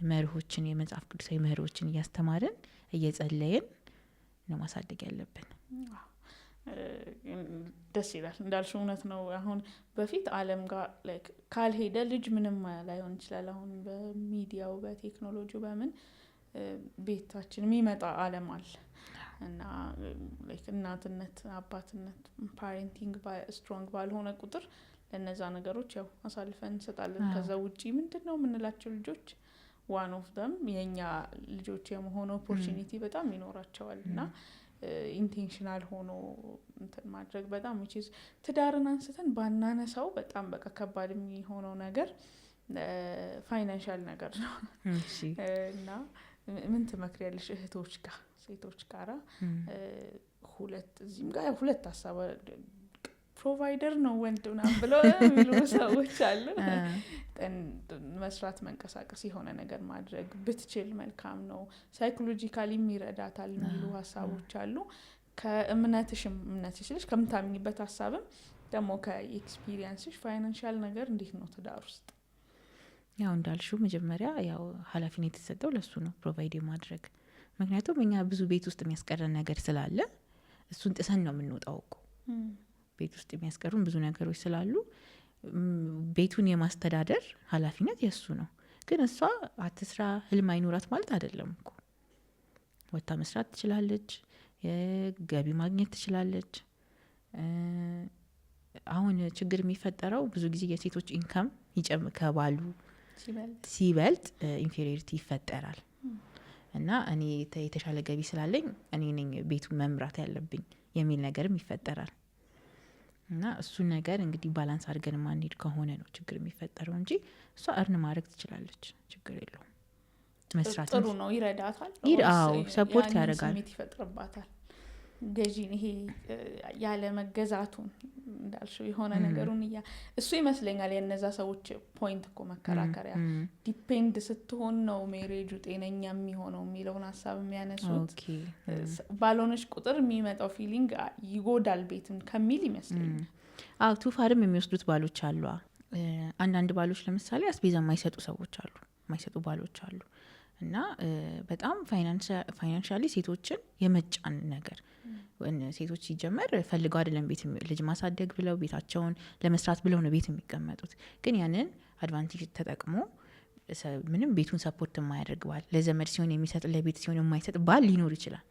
A: መርሆችን፣ የመጽሐፍ ቅዱሳዊ መርሆችን እያስተማርን እየጸለየን ነው ማሳደግ ያለብን።
B: ደስ ይላል እንዳልሽው፣ እውነት ነው። አሁን በፊት ዓለም ጋር ካልሄደ ልጅ ምንም ላይሆን ይችላል። አሁን በሚዲያው በቴክኖሎጂው በምን ቤታችን የሚመጣ ዓለም አለ እና እናትነት፣ አባትነት፣ ፓሬንቲንግ ስትሮንግ ባልሆነ ቁጥር ለነዛ ነገሮች ያው አሳልፈን እንሰጣለን። ከዛ ውጪ ምንድነው የምንላቸው ልጆች ዋን ኦፍ ደም የኛ ልጆች የመሆን ኦፖርቹኒቲ በጣም ይኖራቸዋል እና ኢንቴንሽናል ሆኖ እንትን ማድረግ በጣም which ትዳርን አንስተን ባናነሳው በጣም በቃ ከባድ የሚሆነው ነገር ፋይናንሻል ነገር ነው። እና ምን ትመክሪያለሽ እህቶች ጋር ሴቶች ጋራ ሁለት እዚህም ጋር ሁለት ሀሳብ ፕሮቫይደር ነው ወንድ ምናምን ብለው የሚሉ ሰዎች አሉ። መስራት መንቀሳቀስ የሆነ ነገር ማድረግ ብትችል መልካም ነው፣ ሳይኮሎጂካሊም ይረዳታል የሚሉ ሀሳቦች አሉ። ከእምነትሽም እምነትሽ ከምታምኝበት ሀሳብም ደግሞ ከኤክስፒሪየንስሽ ፋይናንሻል ነገር እንዴት ነው ትዳር ውስጥ?
A: ያው እንዳልሽው መጀመሪያ ያው ኃላፊነት የተሰጠው ለሱ ነው ፕሮቫይድ ማድረግ። ምክንያቱም እኛ ብዙ ቤት ውስጥ የሚያስቀረን ነገር ስላለ እሱን ጥሰን ነው የምንወጣው እኮ። ቤት ውስጥ የሚያስቀሩን ብዙ ነገሮች ስላሉ ቤቱን የማስተዳደር ኃላፊነት የሱ ነው። ግን እሷ አትስራ ህልም አይኖራት ማለት አይደለም እኮ። ወጣ መስራት ትችላለች፣ ገቢ ማግኘት ትችላለች። አሁን ችግር የሚፈጠረው ብዙ ጊዜ የሴቶች ኢንካም ከባሉ ሲበልጥ ኢንፌሪዮሪቲ ይፈጠራል እና እኔ የተሻለ ገቢ ስላለኝ እኔ ነኝ ቤቱን መምራት ያለብኝ የሚል ነገርም ይፈጠራል። እና እሱ ነገር እንግዲህ ባላንስ አድርገን ማንሄድ ከሆነ ነው ችግር የሚፈጠረው እንጂ እሷ እርን ማድረግ ትችላለች፣ ችግር የለውም። መስራት
B: ጥሩ ነው፣ ይረዳታል።
A: አዎ ሰፖርት ያደርጋል፣
B: ስሜት ይፈጥርባታል። ገዢን ይሄ ያለ መገዛቱን እንዳልሽው የሆነ ነገሩን እሱ ይመስለኛል የነዛ ሰዎች ፖይንት እኮ መከራከሪያ። ዲፔንድ ስትሆን ነው ሜሬጁ ጤነኛ የሚሆነው የሚለውን ሀሳብ የሚያነሱት። ባልሆነች ቁጥር የሚመጣው ፊሊንግ ይጎዳል ቤትን ከሚል ይመስለኛል።
A: አዎ ቱፋርም የሚወስዱት ባሎች አሉ። አንዳንድ ባሎች ለምሳሌ አስቤዛ የማይሰጡ ሰዎች አሉ፣ የማይሰጡ ባሎች አሉ። እና በጣም ፋይናንሻሊ ሴቶችን የመጫን ነገር ሴቶች ሲጀመር ፈልገው አይደለም ቤት ልጅ ማሳደግ ብለው ቤታቸውን ለመስራት ብለው ነው ቤት የሚቀመጡት። ግን ያንን አድቫንቴጅ ተጠቅሞ ምንም ቤቱን ሰፖርት የማያደርግ ባል፣ ለዘመድ ሲሆን የሚሰጥ ለቤት ሲሆን የማይሰጥ ባል ሊኖር ይችላል።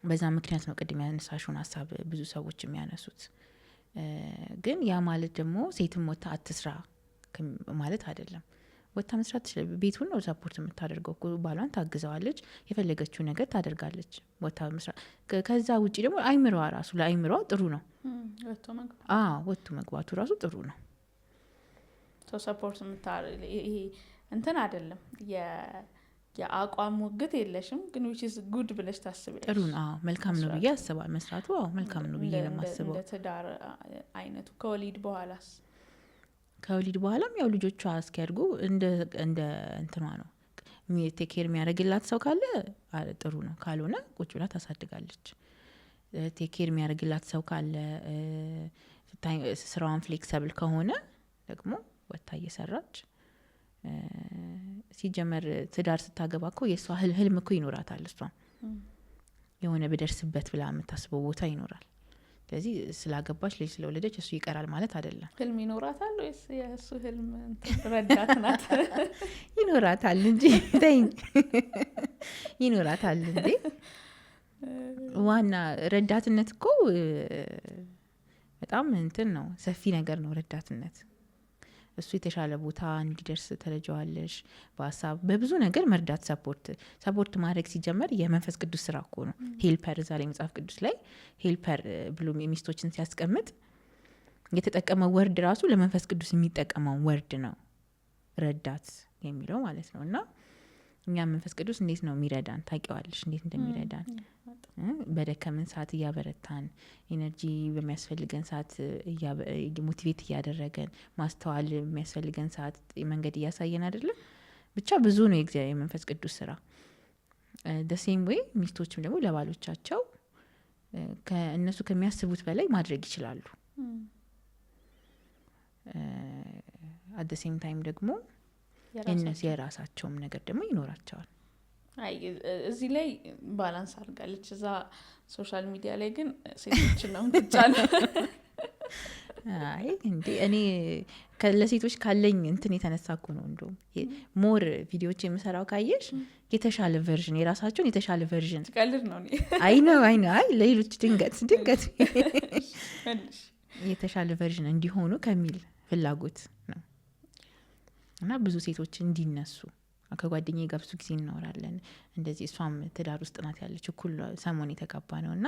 A: በዛ ምክንያት ነው ቅድም ያነሳሽውን ሀሳብ ብዙ ሰዎች የሚያነሱት። ግን ያ ማለት ደግሞ ሴትም ወታ አትስራ ማለት አይደለም። ወታ መስራት ትችላል። ቤቱን ነው ሰፖርት የምታደርገው እኮ፣ ባሏን ታግዘዋለች፣ የፈለገችው ነገር ታደርጋለች። ወታ መስራት ከዛ ውጪ ደግሞ አይምሮዋ ራሱ ለአይምሮዋ ጥሩ ነው። ወጥቶ መግባቱ ራሱ ጥሩ ነው።
B: ሰፖርት የምታደርግ ይሄ እንትን አይደለም የአቋም ውግት የለሽም፣ ግን which is good ብለሽ ታስቢያለሽ።
A: ጥሩ ነው፣ መልካም ነው ብዬ አስባለሁ። መስራቱ መልካም ነው ብዬ ነው የማስበው።
B: እንደ ትዳር አይነቱ ከወሊድ በኋላስ?
A: ከወሊድ በኋላም ያው ልጆቿ እስኪያድጉ እንደ እንትኗ ነው። ቴክ ኬር የሚያደርግላት ሰው ካለ ጥሩ ነው፣ ካልሆነ ቁጭ ብላ ታሳድጋለች። ቴክ ኬር የሚያደርግላት ሰው ካለ ስራዋን ፍሌክሲብል ከሆነ ደግሞ ወታ እየሰራች ሲጀመር ትዳር ስታገባ እኮ የሷ ህልም እኮ ይኖራታል። እሷ የሆነ በደርስበት ብላ የምታስበው ቦታ ይኖራል። ስለዚህ ስላገባች ልጅ ስለወለደች እሱ ይቀራል ማለት አይደለም።
B: ህልም ይኖራታል ወይስ የእሱ ህልም ረዳት ናት?
A: ይኖራታል እንጂ ተይኝ፣ ይኖራታል እንዴ። ዋና ረዳትነት እኮ በጣም እንትን ነው፣ ሰፊ ነገር ነው ረዳትነት። እሱ የተሻለ ቦታ እንዲደርስ ተረጃዋለሽ፣ በሀሳብ በብዙ ነገር መርዳት፣ ሰፖርት ማድረግ ሲጀመር የመንፈስ ቅዱስ ስራ እኮ ነው። ሄልፐር እዛ ላይ መጽሐፍ ቅዱስ ላይ ሄልፐር ብሎ የሚስቶችን ሲያስቀምጥ የተጠቀመው ወርድ ራሱ ለመንፈስ ቅዱስ የሚጠቀመው ወርድ ነው፣ ረዳት የሚለው ማለት ነው። እና እኛ መንፈስ ቅዱስ እንዴት ነው የሚረዳን ታውቂዋለሽ? እንዴት እንደሚረዳን በደከምን ሰዓት እያበረታን፣ ኤነርጂ በሚያስፈልገን ሰዓት ሞቲቬት እያደረገን፣ ማስተዋል በሚያስፈልገን ሰዓት መንገድ እያሳየን አይደለም። ብቻ ብዙ ነው የእግዚአብሔር መንፈስ ቅዱስ ስራ። ደሴም ወይ ሚስቶችም ደግሞ ለባሎቻቸው እነሱ ከሚያስቡት በላይ ማድረግ ይችላሉ። አደሴም ታይም ደግሞ የእነሱ የራሳቸውም ነገር ደግሞ ይኖራቸዋል።
B: እዚህ ላይ ባላንስ አድርጋለች። እዛ ሶሻል ሚዲያ ላይ ግን ሴቶችን ነው ምትጫለው።
A: አይ እንዴ እኔ ለሴቶች ካለኝ እንትን የተነሳ እኮ ነው እንደውም ሞር ቪዲዮዎች የምሰራው ካየሽ የተሻለ ቨርዥን፣ የራሳቸውን የተሻለ ቨርዥን
B: ትቀልድ ነው።
A: አይ ለሌሎች ድንገት የተሻለ ቨርዥን እንዲሆኑ ከሚል ፍላጎት ነው። እና ብዙ ሴቶች እንዲነሱ ከጓደኛዬ ጋር ብዙ ጊዜ እናወራለን እንደዚህ። እሷም ትዳር ውስጥ ናት ያለች፣ እኩል ሰሞን የተጋባ ነው። እና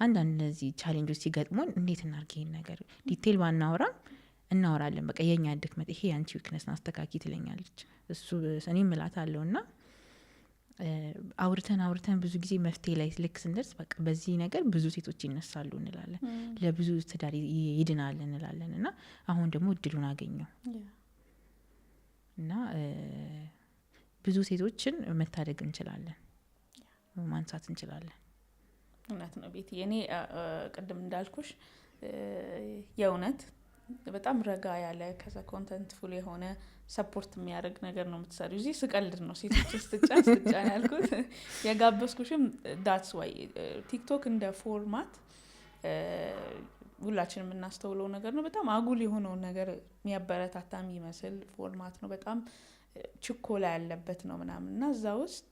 A: አንዳንድ እነዚህ ቻሌንጆች ሲገጥሙን እንዴት እናርግ ይሄን ነገር ዲቴል ባናወራም እናወራለን። በቃ የኛ ድክመት ይሄ አንቺ ዊክነስ አስተካኪ ትለኛለች፣ እሱ እኔ ምላት አለው። እና አውርተን ብዙ ጊዜ መፍትሄ ላይ ልክ ስንደርስ በቃ በዚህ ነገር ብዙ ሴቶች ይነሳሉ እንላለን፣ ለብዙ ትዳር ይድናል እንላለን። እና አሁን ደግሞ እድሉን አገኘው እና ብዙ ሴቶችን መታደግ እንችላለን፣ ማንሳት እንችላለን።
B: እውነት ነው ቤቲ። እኔ ቅድም እንዳልኩሽ የእውነት በጣም ረጋ ያለ ከዛ ኮንተንት ፉል የሆነ ሰፖርት የሚያደርግ ነገር ነው የምትሰሩ። እዚህ ስቀልድ ነው ሴቶች ስትጫን ያልኩት። የጋበዝኩሽም ዳትስ ዋይ ቲክቶክ እንደ ፎርማት ሁላችን የምናስተውለው ነገር ነው። በጣም አጉል የሆነውን ነገር የሚያበረታታ የሚመስል ፎርማት ነው። በጣም ችኮላ ያለበት ነው ምናምን። እና እዛ ውስጥ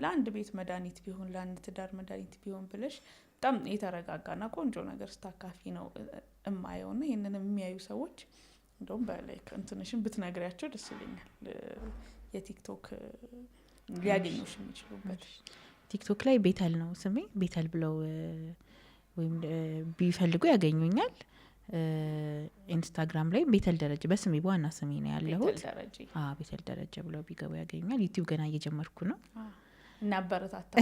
B: ለአንድ ቤት መድኃኒት ቢሆን፣ ለአንድ ትዳር መድኃኒት ቢሆን ብለሽ በጣም የተረጋጋና ቆንጆ ነገር ስታካፊ ነው እማየው። እና ይህንን የሚያዩ ሰዎች እንደውም በላይ እንትንሽን ብትነግሪያቸው ደስ ይለኛል። የቲክቶክ ሊያገኙሽ የሚችሉበት
A: ቲክቶክ ላይ ቤተል ነው ስሜ፣ ቤተል ብለው ወይም ቢፈልጉ ያገኙኛል። ኢንስታግራም ላይ ቤተል ደረጀ በስሜ በዋና ስሜ ነው ያለሁት። ቤተል ደረጀ ብለው ቢገቡ ያገኙኛል። ዩቲዩብ ገና እየጀመርኩ ነው
B: እና አበረታታ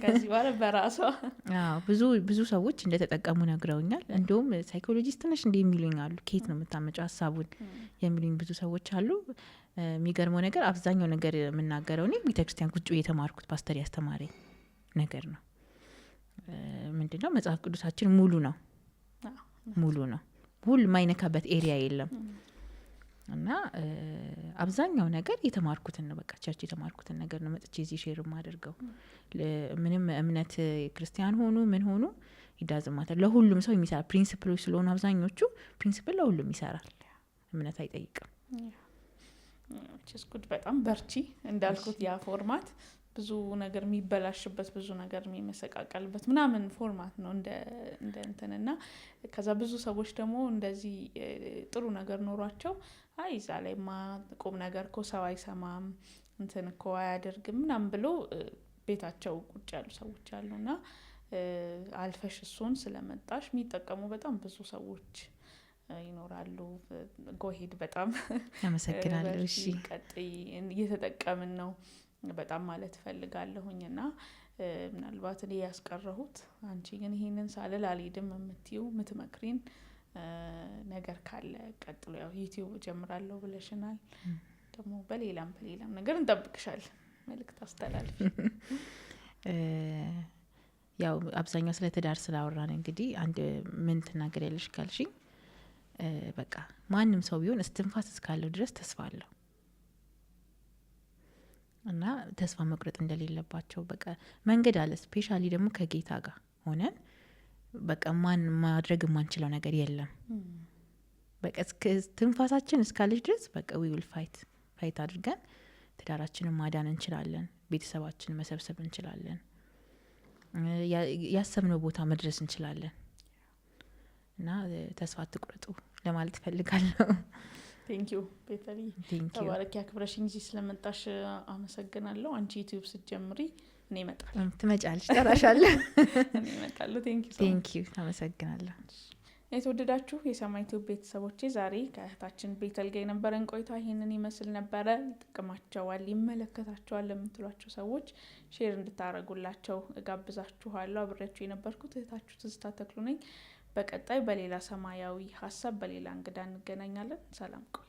B: ከዚህ በኋላ በራሷ
A: ብዙ ሰዎች እንደተጠቀሙ ነግረውኛል። እንደውም ሳይኮሎጂስት ነሽ እንደ የሚሉኝ አሉ። ከየት ነው የምታመጫው ሀሳቡን የሚሉኝ ብዙ ሰዎች አሉ። የሚገርመው ነገር አብዛኛው ነገር የምናገረው እኔ ቤተክርስቲያን ቁጭ የተማርኩት ፓስተር ያስተማረኝ ነገር ነው። ምንድነው መጽሐፍ ቅዱሳችን ሙሉ ነው ሁሉ ማይነካበት ኤሪያ የለም። እና አብዛኛው ነገር የተማርኩትን ነው፣ በቃ ቸርች የተማርኩትን ነገር ነው መጥቼ እዚህ ሼር ማደርገው። ምንም እምነት ክርስቲያን ሆኑ ምን ሆኑ ይዳዝማታል፣ ለሁሉም ሰው የሚሰራ ፕሪንሲፕሎች ስለሆኑ አብዛኞቹ ፕሪንሲፕል ለሁሉም ይሰራል፣ እምነት አይጠይቅም።
B: በጣም በርቺ እንዳልኩት ያ ፎርማት ብዙ ነገር የሚበላሽበት ብዙ ነገር የሚመሰቃቀልበት ምናምን ፎርማት ነው እንደ እንትንና ከዛ ብዙ ሰዎች ደግሞ እንደዚህ ጥሩ ነገር ኖሯቸው አይ እዛ ላይማ ቁም ነገር እኮ ሰው አይሰማም እንትን እኮ አያደርግም ምናምን ብሎ ቤታቸው ቁጭ ያሉ ሰዎች አሉና አልፈሽ እሱን ስለመጣሽ የሚጠቀሙ በጣም ብዙ ሰዎች ይኖራሉ። ጎሄድ በጣም
A: አመሰግናለሁ። እሺ
B: ቀጥይ፣ እየተጠቀምን ነው በጣም ማለት ፈልጋለሁኝና ምናልባት እኔ ያስቀረሁት አንቺ ግን ይሄንን ሳልል አልሄድም የምትይው የምትመክሪን ነገር ካለ ቀጥሎ ያው ዩቲዩብ ጀምራለሁ ብለሽናል። ደግሞ በሌላም ነገር እንጠብቅሻለን። መልእክት አስተላልፊ።
A: ያው አብዛኛው ስለ ትዳር ስላወራን እንግዲህ አንድ ምን ትናገሪያለሽ ካልሽኝ በቃ ማንም ሰው ቢሆን እስትንፋስ እስካለው ድረስ ተስፋ አለው። እና ተስፋ መቁረጥ እንደሌለባቸው በቃ መንገድ አለ። ስፔሻሊ ደግሞ ከጌታ ጋር ሆነን በቃ ማድረግ የማንችለው ነገር የለም። በቃ ትንፋሳችን እስካለች ድረስ በቃ ዊ ዊል ፋይት አድርገን ትዳራችንን ማዳን እንችላለን። ቤተሰባችንን መሰብሰብ እንችላለን። ያሰብነው ቦታ መድረስ እንችላለን። እና ተስፋ አትቁረጡ ለማለት እፈልጋለሁ።
B: ቴንኪዩ ቤተሊ፣ ተባረኪ። አክብረሽኝ እዚህ ስለመጣሽ አመሰግናለሁ። አንቺ ዩቲዩብ ስትጀምሪ እኔ እመጣለሁ።
A: ትመጫለሽ፣ ጠራሻለሁ።
B: እኔ እመጣለሁ።
A: ቴንኪዩ፣ አመሰግናለሁ።
B: የተወደዳችሁ የሰማይ ዩቲዩብ ቤተሰቦቼ ዛሬ ከእህታችን ቤተል ጋር የነበረን ቆይታ ይህንን ይመስል ነበረ። ይጠቅማቸዋል፣ ይመለከታቸዋል ለምትሏቸው ሰዎች ሼር እንድታረጉላቸው እጋብዛችኋለሁ። አብሬያችሁ የነበርኩት እህታችሁ ትዝታ ተክሉ ነኝ። በቀጣይ በሌላ ሰማያዊ ሀሳብ በሌላ እንግዳ እንገናኛለን። ሰላም ቆይ